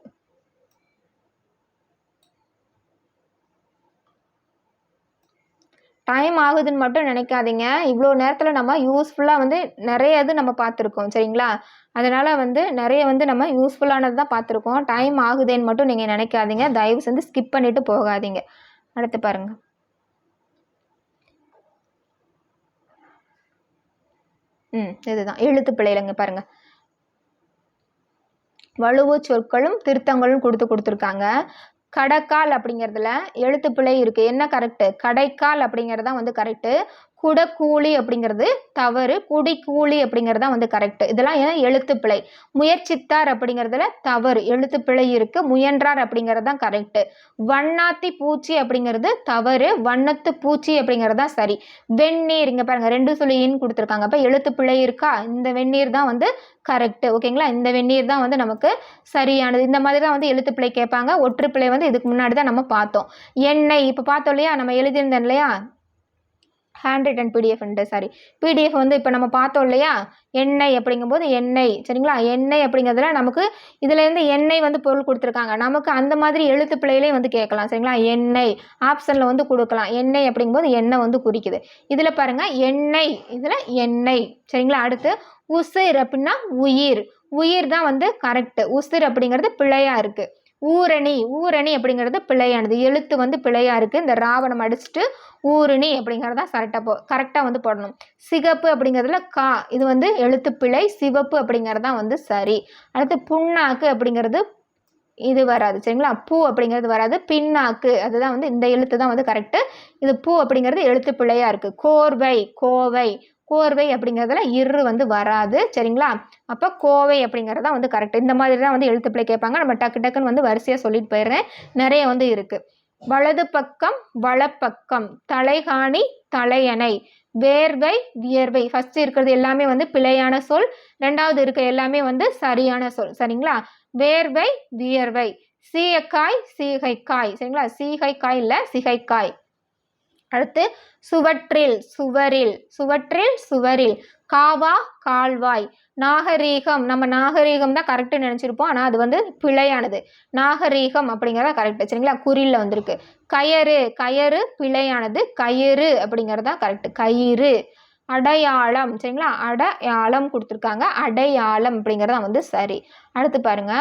டைம் ஆகுதுன்னு மட்டும் நினைக்காதீங்க, இவ்வளோ நேரத்தில் நம்ம யூஸ்ஃபுல்லாக வந்து நிறைய இது நம்ம பார்த்துருக்கோம். சரிங்களா, அதனால் வந்து நிறைய வந்து நம்ம யூஸ்ஃபுல்லானது தான் பார்த்துருக்கோம். டைம் ஆகுதுன்னு மட்டும் நீங்கள் நினைக்காதீங்க, தயவு செஞ்சு ஸ்கிப் பண்ணிவிட்டு போகாதீங்க. அடுத்து பாருங்க இதுதான் எழுத்து பிழைலங்க. பாருங்க வலுவு சொற்களும் திருத்தங்களும் கொடுத்துருக்காங்க. கடைக்கால் அப்படிங்கிறதுல எழுத்து பிழை இருக்குது, என்ன கரெக்டு, கடைக்கால் அப்படிங்கிறது தான் வந்து கரெக்டு. குடக்கூலி அப்படிங்கிறது தவறு, குடிக்கூலி அப்படிங்கிறது தான் வந்து கரெக்டு. இதெல்லாம் ஏன்னா எழுத்து பிழை. முயற்சித்தார் அப்படிங்கிறதுல தவறு, எழுத்து பிழை இருக்குது. முயன்றார் அப்படிங்கிறது தான் கரெக்டு. வண்ணாத்தி பூச்சி அப்படிங்கிறது தவறு, வண்ணத்து பூச்சி அப்படிங்கிறது தான் சரி. வெந்நீர், இங்கே பாருங்கள் 2 சுழி இன் கொடுத்துருக்காங்க, அப்போ எழுத்து பிழை இருக்கா, இந்த வெந்நீர் தான் வந்து கரெக்டு. ஓகேங்களா, இந்த வெந்நீர் தான் வந்து நமக்கு சரியானது. இந்த மாதிரி தான் வந்து எழுத்து பிழை கேட்பாங்க. ஒற்று பிழை வந்து இதுக்கு முன்னாடி தான் நம்ம பார்த்தோம். எண்ணெய் இப்போ பார்த்தோம் இல்லையா, நம்ம எழுதியிருந்தோம் இல்லையா, ஹேண்ட் ரிட்டன் பிடிஎஃப் வந்து இப்போ நம்ம பார்த்தோம் இல்லையா, எண்ணெய் அப்படிங்கும்போது எண்ணெய். சரிங்களா, எண்ணெய் அப்படிங்கிறதுல நமக்கு இதுலேருந்து எண்ணெய் வந்து பொருள் கொடுத்துருக்காங்க, நமக்கு அந்த மாதிரி எழுத்து பிழையிலே வந்து கேட்கலாம். சரிங்களா, எண்ணெய் ஆப்ஷனில் வந்து கொடுக்கலாம். எண்ணெய் அப்படிங்கும்போது எண்ணெய் வந்து குறிக்குது. இதில் பாருங்கள் எண்ணெய், இதில் எண்ணெய். சரிங்களா, அடுத்து உசிர் அப்படின்னா உயிர், உயிர் தான் வந்து கரெக்டு. உசிர் அப்படிங்கிறது பிழையாக இருக்குது. ஊரணி, ஊரணி அப்படிங்கிறது பிழையானது, எழுத்து வந்து பிழையாக இருக்குது. இந்த ராவணம் அடிச்சுட்டு ஊரணி அப்படிங்கிறதா கரெக்டாக வந்து போடணும். சிகப்பு அப்படிங்கிறதுல கா, இது வந்து எழுத்து பிழை. சிவப்பு அப்படிங்கிறது தான் வந்து சரி. அடுத்து புண்ணாக்கு அப்படிங்கிறது இது வராது சரிங்களா. பூ அப்படிங்கிறது வராது. பின்னாக்கு அதுதான் வந்து இந்த எழுத்து தான் வந்து கரெக்டு. இது பூ அப்படிங்கிறது எழுத்து பிழையாக இருக்குது. கோர்வை கோவை கோர்வை அப்படிங்கிறதுல இரு வந்து வராது சரிங்களா. அப்போ கோவை அப்படிங்கிறது தான் வந்து கரெக்ட். இந்த மாதிரி தான் வந்து எழுத்து பிழை கேட்பாங்க. நம்ம டக்கு டக்குன்னு வந்து வரிசையாக சொல்லிட்டு போயிடுறேன். நிறைய வந்து இருக்குது. வலது பக்கம் வலப்பக்கம், தலைகாணி தலையணை, வேர்வை வியர்வை. ஃபர்ஸ்ட் இருக்கிறது எல்லாமே வந்து பிழையான சொல், ரெண்டாவது இருக்க எல்லாமே வந்து சரியான சொல் சரிங்களா. வேர்வை வியர்வை, சீயக்காய் சீகைக்காய் சரிங்களா. சீகைக்காய் இல்லை சிகைக்காய். அடுத்து சுவற்றில் சுவரில், சுவற்றில் சுவரில், காவா கால்வாய், நாகரீகம். நம்ம நாகரீகம் தான் கரெக்டு நினச்சிருப்போம், ஆனால் அது வந்து பிழையானது. நாகரீகம் அப்படிங்கிறத கரெக்டு சரிங்களா. குறியில் வந்திருக்கு. கயறு கயறு பிழையானது, கயிறு அப்படிங்கிறது தான் கரெக்டு. கயிறு. அடையாளம் சரிங்களா. அடையாளம் கொடுத்துருக்காங்க, அடையாளம் அப்படிங்கிறதான் வந்து சரி. அடுத்து பாருங்க,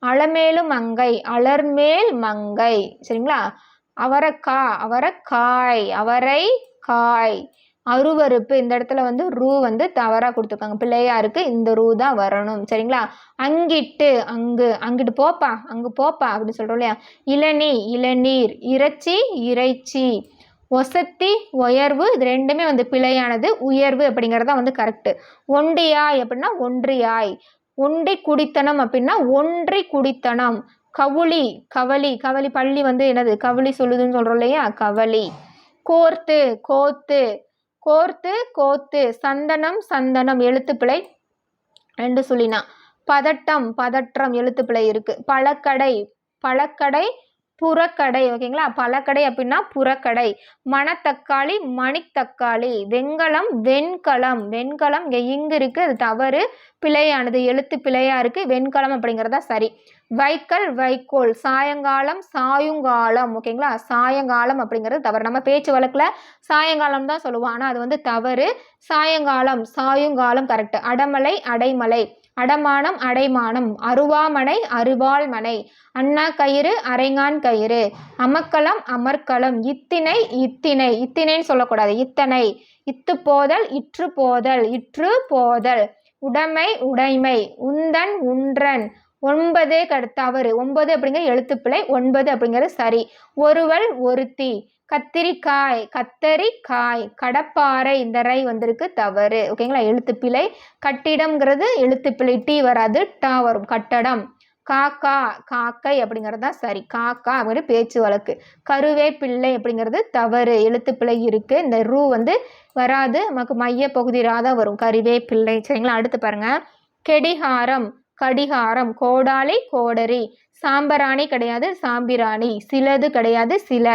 அலமேலு மங்கை அலர்மேல் மங்கை சரிங்களா. அவரைக்காய் அவரைக்காய் அவரை காய். அருவருப்பு, இந்த இடத்துல வந்து ரூ வந்து தவறாக கொடுத்துருக்காங்க, பிள்ளையா இருக்கு. இந்த ரூ தான் வரணும் சரிங்களா. அங்கிட்டு அங்கு, அங்கிட்டு போப்பா அங்கு போப்பா அப்படின்னு சொல்கிறோம் இல்லையா. இளநீ இளநீர், இறைச்சி இறைச்சி, ஒசத்தி உயர்வு. இது ரெண்டுமே வந்து பிழையானது. உயர்வு அப்படிங்கிறது தான் வந்து கரெக்டு. ஒண்டியாய் அப்படின்னா ஒன்றியாய். ஒண்டி குடித்தனம் அப்படின்னா ஒன்றி குடித்தனம். கவுளி கவலி, கவலி பள்ளி வந்து என்னது கவலி சொல்லுதுன்னு சொல்கிறோம் இல்லையா, கவலி. கோர்த்து கோத்து, கோர்த்து கோத்து. சந்தனம் சந்தனம் எழுத்துப்பிழை 2 சொல்லினா. பதட்டம் பதற்றம் எழுத்துப்பிழை இருக்குது. பழக்கடை பழக்கடை புறக்கடை ஓகேங்களா. பழக்கடை அப்படின்னா புறக்கடை. மணத்தக்காளி மணித்தக்காளி. வெண்கலம் வெண்கலம், வெண்கலம் இங்கே இருக்குது, அது தவறு பிழையானது, எழுத்து பிழையாக இருக்குது. வெண்கலம் அப்படிங்கிறதா சரி. வைக்கல் வைக்கோல், சாயங்காலம் சாயுங்காலம் ஓகேங்களா. சாயங்காலம் அப்படிங்கிறது தவறு. நம்ம பேச்சு வழக்கில் சாயங்காலம் தான் சொல்லுவோம், ஆனால் அது வந்து தவறு. சாயங்காலம் சாயுங்காலம் கரெக்டு. அடமலை அடைமலை, அடமானம் அடைமானம், அருவாமனை அருவாள்மனை, அண்ணா கயிறு அரைங்கான் கயிறு, அமக்கலம் அமர்க்கலம், இத்தினை இத்தினை, இத்தினைன்னு சொல்லக்கூடாது, இத்தனை. இத்து போதல் இற்று போதல், இற்று போதல். உடைமை உடைமை, உந்தன் உன்றன். 9 தவறு. 9 அப்படிங்கிறது எழுத்துப்பிழை, 9 அப்படிங்கிறது சரி. ஒருவள் ஒருத்தி, கத்திரிக்காய் கத்தரிக்காய். கடப்பாறை, இந்த ரை வந்திருக்கு தவறு ஓகேங்களா, எழுத்துப்பிழை. கட்டிடம்ங்கிறது எழுத்துப்பிழை, டீ வராது, டா வரும், கட்டடம். காக்கா காக்கை அப்படிங்கிறது தான் சரி. காக்கா அப்படிங்கிற பேச்சு வழக்கு. கருவேப்பிள்ளை அப்படிங்கிறது தவறு, எழுத்துப்பிழை இருக்குது. இந்த ரூ வந்து வராது, நமக்கு மைய பகுதி ராதான் வரும், கருவேப்பிள்ளை சரிங்களா. அடுத்து பாருங்க, கெடிகாரம் கடிகாரம், கோடாலி கோடரி. சாம்பராணி கிடையாது, சாம்பிராணி. சிலது கிடையாது, சில.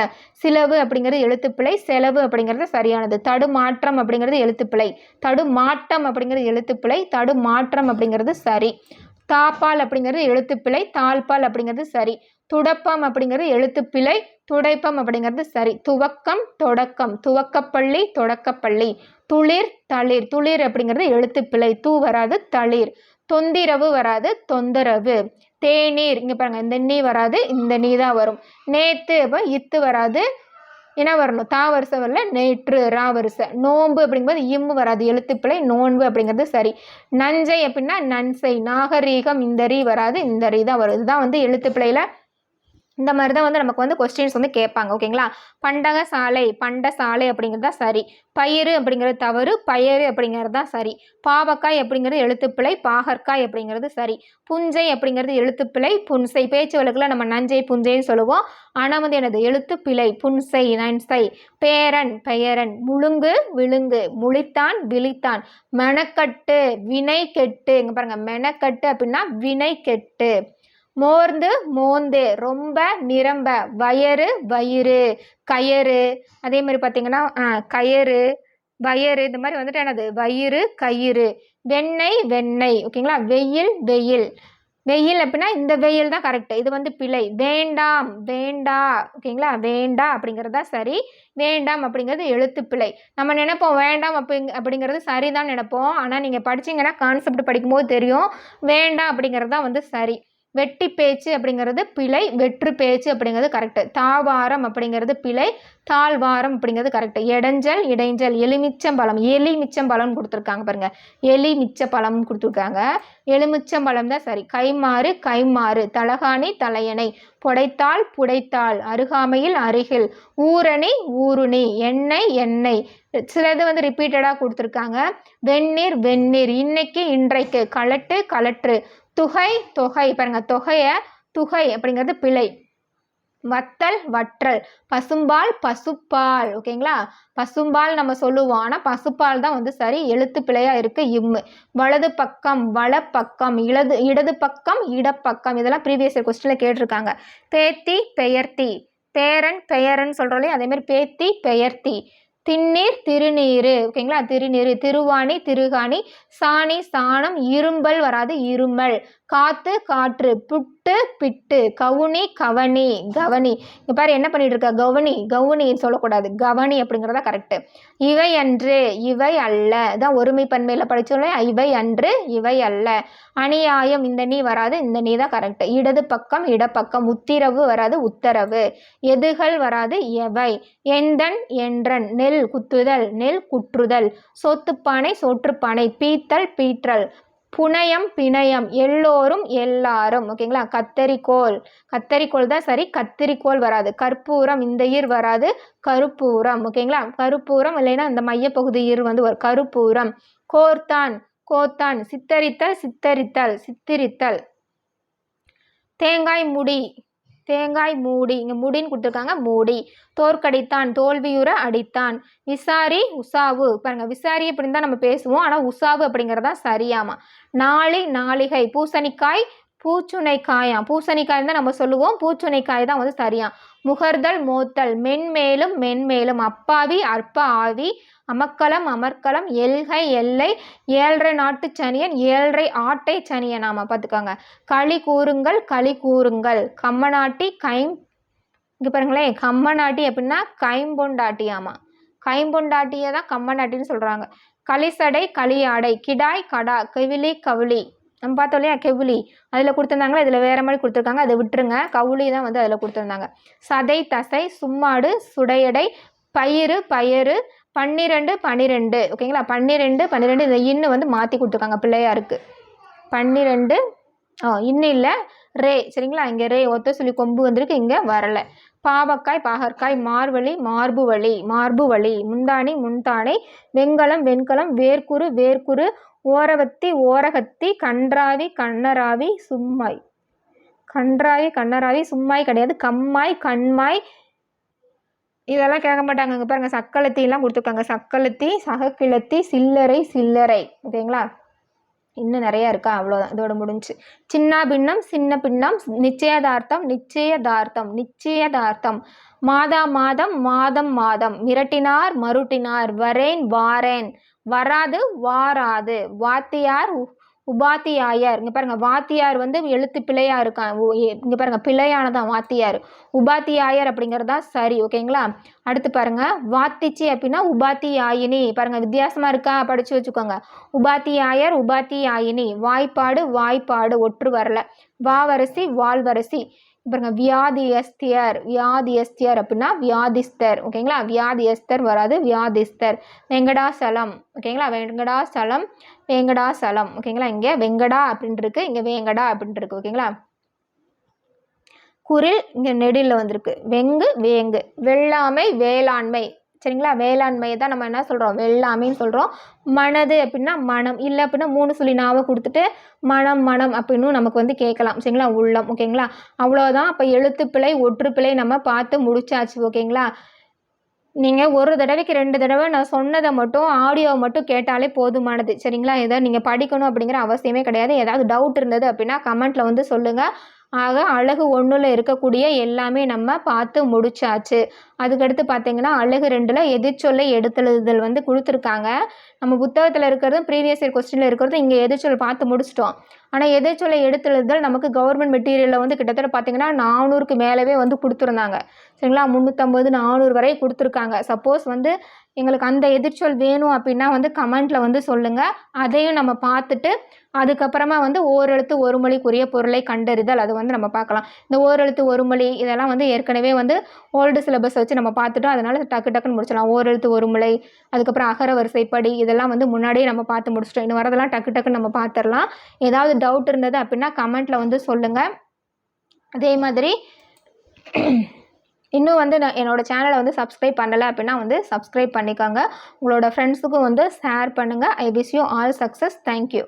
சிலவு அப்படிங்கிறது எழுத்துப்பிழை, செலவு அப்படிங்கிறது சரியானது. தடுமாற்றம் அப்படிங்கிறது எழுத்துப்பிழை, தடுமாட்டம் அப்படிங்கிறது எழுத்துப்பிழை, தடுமாற்றம் அப்படிங்கிறது சரி. தாப்பால் அப்படிங்கிறது எழுத்துப்பிழை, தாழ்பால் அப்படிங்கிறது சரி. துடப்பம் அப்படிங்கிறது எழுத்துப்பிழை, துடைப்பம் அப்படிங்கிறது சரி. துவக்கம் தொடக்கம், துவக்கப்பள்ளி தொடக்கப்பள்ளி. துளிர் தளிர், துளிர் அப்படிங்கிறது எழுத்துப்பிழை, தூ வராது, தளிர். தொந்திரவு வராது, தொந்தரவு. தேநீர், இங்கே பாருங்க, இந்த நீ வராது, இந்த நீ தான் வரும். நேத்து அப்போ இத்து வராது, என்ன வரணும், தா வரிசை வரல, நேற்று ரா வரிசை. நோன்பு அப்படிங்கும்போது இம்மு வராது, எழுத்துப்பிழை, நோன்பு அப்படிங்கிறது சரி. நஞ்சை அப்படின்னா நன்சை. நாகரீகம், இந்த ரீ வராது, இந்த ரீ தான் வரும். இதுதான் வந்து எழுத்துப்பிழையில் இந்த மாதிரி தான் வந்து நமக்கு வந்து கொஸ்டின்ஸ் வந்து கேட்பாங்க ஓகேங்களா. பண்டகசாலை பண்டசாலை அப்படிங்கிறது தான் சரி. பயிறு அப்படிங்கிறது தவறு, பயறு அப்படிங்கிறது தான் சரி. பாவக்காய் அப்படிங்கிறது எழுத்துப்பிழை, பாகற்காய் அப்படிங்கிறது சரி. புஞ்சை அப்படிங்கிறது எழுத்துப்பிழை, புன்சை. பேச்சு வழக்கில் நம்ம நஞ்சை புஞ்சைன்னு சொல்லுவோம், ஆனால் வந்து எனது எழுத்துப்பிழை, புன்சை நன்சை. பேரன் பெயரன். முழுங்கு விழுங்கு, முழித்தான் விழித்தான். மெனக்கட்டு வினை கெட்டு, இங்கே பாருங்க, மெனக்கட்டு அப்படின்னா வினை கெட்டு. மோர்ந்து மோந்து, ரொம்ப நிரம்ப. வயறு வயிறு, கயறு. அதே மாதிரி பார்த்தீங்கன்னா கயறு வயறு, இந்த மாதிரி வந்துட்டு என்னது வயிறு கயிறு. வெண்ணெய் வெண்ணெய் ஓகேங்களா. வெயில் வெயில், வெயில் அப்படின்னா இந்த வெயில் தான் கரெக்டு, இது வந்து பிழை. வேண்டாம் வேண்டா ஓகேங்களா, வேண்டா அப்படிங்கிறது தான் சரி. வேண்டாம் அப்படிங்கிறது எழுத்து பிழை. நம்ம நினைப்போம் வேண்டாம் அப்படிங்கிறது சரிதான் நினைப்போம், ஆனால் நீங்கள் படிச்சிங்கன்னா கான்செப்ட் படிக்கும்போது தெரியும் வேண்டாம் அப்படிங்கிறது தான் வந்து சரி. வெட்டி பேச்சு அப்படிங்கிறது பிழை, வெற்று பேச்சு அப்படிங்கிறது கரெக்டு. தாவாரம் அப்படிங்கிறது பிழை, தாழ்வாரம் அப்படிங்கிறது கரெக்டு. இடைஞ்சல், இடைஞ்சல். எலுமிச்சம்பழம், எலிமிச்சம்பழம்னு கொடுத்துருக்காங்க பாருங்க, எலிமிச்சம்பழம்னு கொடுத்துருக்காங்க, எலுமிச்சம்பழம் தான் சரி. கைமாறு, கைமாறு. தலகாணி, தலையணை. புடைத்தாள், புடைத்தாள். அருகாமையில், அருகில். ஊரணி, ஊருணி. எண்ணெய், எண்ணெய். சிலது வந்து ரிப்பீட்டடாக கொடுத்துருக்காங்க. வெந்நீர், வெந்நீர். இன்னைக்கு, இன்றைக்கு. கலட்டு, கலற்று. துகை, தொகை. பாருங்க, தொகையை துகை அப்படிங்கிறது பிழை. வத்தல், வற்றல். பசும்பால், பசுப்பால். ஓகேங்களா, பசும்பால் நம்ம சொல்லுவோம், ஆனால் பசுப்பால் தான் வந்து சரி, எழுத்து பிழையா இருக்கு. இம்மு. வலது பக்கம், வலப்பக்கம். இடது பக்கம், இடப்பக்கம். இதெல்லாம் ப்ரீவியஸ் இயர் கொஸ்டின்ல கேட்டிருக்காங்க. பேத்தி, பெயர்த்தி. பேரன், பெயரன் சொல்கிறோம் இல்லையா, அதேமாதிரி பேத்தி, பெயர்த்தி. திண்ணீர், திருநீரு. ஓகேங்களா, திருநீரு. திருவாணி, திருகாணி. சாணி, சாணம். இரும்பல் வராது, இருமல். காத்து, காற்று. புட்டு, பிட்டு. கவுனி, கவனி, கவனி. இங்கே பாரு என்ன பண்ணிட்டு இருக்க, கவுனி, கவுனின்னு சொல்லக்கூடாது, கவனி அப்படிங்கிறதா கரெக்டு. இவை அன்று, இவை அல்ல. இதான் ஒருமை பன்மையில் படிச்சோம், இவை அன்று, இவை அல்ல. அநியாயம், இந்த நீ வராது, இந்த நீ தான் கரெக்டு. இடது பக்கம், இடப்பக்கம். உத்திரவு வராது, உத்தரவு. எதுகள் வராது, எவை. எந்தன், என்றன். நெல் குத்துதல், நெல் குற்றுதல். சோத்துப்பானை, சோற்றுப்பானை. பீத்தல், பீற்றல். புனயம், பிணையம். எல்லோரும், எல்லாரும். ஓகேங்களா, கத்தரிக்கோல், கத்தரிக்கோல் தான் சரி, கத்திரிக்கோல் வராது. கற்பூரம், இந்த ஈர் வராது, கருப்பூரம். ஓகேங்களா, கருப்பூரம் இல்லைன்னா இந்த மையப்பகுதி ஈர் வந்து ஒரு கருப்பூரம். கோர்த்தான், கோத்தான். சித்தரித்தல், சித்தரித்தல், சித்திரித்தல். தேங்காய் முடி, தேங்காய் மூடி. இங்கே முடின்னு கொடுத்துருக்காங்க, மூடி. தோற்கடித்தான், தோல்வியுற அடித்தான். விசாரி, உசாவு. பாருங்க, விசாரி அப்படின்னு தான் நம்ம பேசுவோம், ஆனால் உசாவு அப்படிங்கிறதா சரியாமா. நாளி, நாளிகை. பூசணிக்காய், பூச்சுனைக்காயாம். பூசணிக்காய் தான் நம்ம சொல்லுவோம், பூச்சுனைக்காய் தான் வந்து சரியாம். முகர்தல், மோத்தல். மென்மேலும், மென்மேலும். அப்பாவி, அற்ப ஆவி. அமக்கலம், அமர்க்கலம். எல்கை, எல்லை. ஏழரை நாட்டு சனியன், ஏழரை ஆட்டை சனியன். ஆமாம், பார்த்துக்கோங்க. களி கூறுங்கள், களி கூறுங்கள். கம்மநாட்டி, இங்கே பாருங்களேன், கம்மநாட்டி அப்படின்னா கைம்பொண்டாட்டி. ஆமாம், கைம்பொண்டாட்டியை தான் கம்மநாட்டின்னு சொல்கிறாங்க. களிசடை, களியாடை. கிடாய், கடா. கவிலி, கவுளி. நம்ம பார்த்தோம் இல்லையா, கெவுளி அதில் கொடுத்துருந்தாங்களா, இதில் வேறு மாதிரி கொடுத்துருக்காங்க, அதை விட்டுருங்க. கவுளி தான் வந்து அதில் கொடுத்துருந்தாங்க. சதை, தசை. சும்மாடு, சுடையடை. பயிறு, பயறு. 12, 12. ஓகேங்களா, 12, 12. இந்த இன்னும் வந்து மாற்றி கொடுத்துருக்காங்க பிள்ளையாருக்கு. 12 இன்னும் இல்லை, ரே. சரிங்களா, இங்கே ரே ஒத்த சொல்லி கொம்பு வந்திருக்கு, இங்கே வரலை. பாவக்காய், பாகற்காய். மார்வழி, மார்பு வழி, மார்பு வழி. முந்தாணி, முன்தானை. வெண்கலம், வெண்கலம். வேர்க்குரு, வேர்க்குரு. ஓரவத்தி, ஓரகத்தி. கன்றாவி, கண்ணராவி. சும்மாய், கன்றாவி, கண்ணராவி. சும்மாய் கிடையாது, கம்மாய், கண்மாய். இதெல்லாம் கேட்க மாட்டாங்க. இங்கே பாருங்கள், சக்களத்திலாம் கொடுத்துருக்காங்க. சக்களத்தி, சகக்கிழத்தி. சில்லறை, சில்லறை. ஓகேங்களா, இன்னும் நிறையா இருக்கா, அவ்வளோதான், இதோட முடிஞ்சு. சின்ன பின்னம், சின்ன பின்னம். நிச்சயதார்த்தம், நிச்சயதார்த்தம், நிச்சயதார்த்தம். மாதா, மாதம். மாதம், மாதம். மிரட்டினார், மருட்டினார். வரேன், வாரேன். வராது, வாராது. வாத்தியார், உபாத்தியாயர். இங்கே பாருங்க, வாத்தியார் வந்து எழுத்து பிழையா இருக்கான், இங்கே பாருங்க பிழையானதான் வாத்தியார். உபாத்தியாயர் அப்படிங்கிறது தான் சரி. ஓகேங்களா, அடுத்து பாருங்க, வாத்திச்சி அப்படின்னா உபாத்தியாயினி. பாருங்க, வித்தியாசமா இருக்கா, படிச்சு வச்சுக்கோங்க. உபாத்தியாயர், உபாத்தியாயினி. வாய்ப்பாடு, வாய்ப்பாடு. ஒற்று வரல. வாவரசி, வால்வரசி. பாருங்க, வியாதியஸ்தியர், வியாதியஸ்தியர் அப்படின்னா வியாதிஸ்தர். ஓகேங்களா, வியாதியஸ்தர் வராது, வியாதிஸ்தர். வெங்கடாசலம். ஓகேங்களா, வெங்கடாசலம், வேங்கடாசலம். ஓகேங்களா, இங்கே வெங்கடா அப்படின்ட்டு இருக்கு, இங்கே வேங்கடா அப்படின்ட்டு இருக்கு. ஓகேங்களா, குரில் இங்கே நெடில் வந்திருக்கு. வெங்கு, வேங்கு. வெள்ளாமை, வேளாண்மை. சரிங்களா, வேளாண்மையை தான் நம்ம என்ன சொல்கிறோம், வெள்ளாமைன்னு சொல்கிறோம். மனது அப்படின்னா மனம், இல்லை அப்படின்னா 3 சொல்லி நாவை கொடுத்துட்டு மனம், மனம் அப்படின்னு நமக்கு வந்து கேட்கலாம். சரிங்களா, உள்ளம். ஓகேங்களா, அவ்வளோதான். அப்போ எழுத்துப்பிழை, ஒற்றுப்பிழை நம்ம பார்த்து முடிச்சாச்சு. ஓகேங்களா, நீங்கள் ஒரு தடவைக்கு 2 தடவை நான் சொன்னதை மட்டும் ஆடியோவை மட்டும் கேட்டாலே போதுமானது. சரிங்களா, இதை நீங்கள் படிக்கணும் அப்படிங்கிற அவசியமே கிடையாது. ஏதாவது டவுட் இருந்தது அப்படின்னா கமெண்ட்டில் வந்து சொல்லுங்கள். ஆக அழகு 1ல் இருக்கக்கூடிய எல்லாமே நம்ம பார்த்து முடிச்சாச்சு. அதுக்கடுத்து பார்த்தீங்கன்னா அழகு 2ல் எதிர்ச்சொல்லை எடுத்தெழுதுதல் வந்து கொடுத்துருக்காங்க. நம்ம புத்தகத்தில் இருக்கிறதும் ப்ரீவியஸ் இயர் கொஸ்டினில் இருக்கிறதும் இங்கே எதிர்ச்சொல் பார்த்து முடிச்சிட்டோம். ஆனால் எதேச்சொல்லை எடுத்தெழுதுதல் நமக்கு கவர்மெண்ட் மெட்டீரியலில் வந்து கிட்டத்தட்ட பார்த்தீங்கன்னா 400க்கு மேலவே வந்து கொடுத்துருந்தாங்க. சரிங்களா, 350 400 வரை கொடுத்துருக்காங்க. சப்போஸ் வந்து எங்களுக்கு அந்த எதிர்ச்சொல் வேணும் அப்படின்னா வந்து கமெண்ட்டில் வந்து சொல்லுங்கள். அதையும் நம்ம பார்த்துட்டு அதுக்கப்புறமா வந்து ஓரெழுத்து ஒரு மொழிக்குரிய பொருளை கண்டறிதல் அது வந்து நம்ம பார்க்கலாம். இந்த ஓரெழுத்து ஒரு மொழி இதெல்லாம் வந்து ஏற்கனவே வந்து ஓல்டு சிலபஸ் வச்சு நம்ம பார்த்துட்டோம். அதனால டக்குன்னு முடிச்சிடலாம். ஓரெழுத்து ஒரு மொழி, அதுக்கப்புறம் அகர வரிசைப்படி இதெல்லாம் வந்து முன்னாடியே நம்ம பார்த்து முடிச்சிட்டோம். இன்னும் வரதெல்லாம் டக்குன்னு நம்ம பார்த்துடலாம். ஏதாவது டவுட் இருந்தது அப்படின்னா கமெண்ட்டில் வந்து சொல்லுங்கள். அதே மாதிரி இன்னும் வந்து நான் என்னோடய சேனலை வந்து சப்ஸ்கிரைப் பண்ணலை அப்படின்னா வந்து சப்ஸ்கிரைப் பண்ணிக்கோங்க. உங்களோட ஃப்ரெண்ட்ஸுக்கும் வந்து ஷேர் பண்ணுங்கள். I wish you all success. Thank you.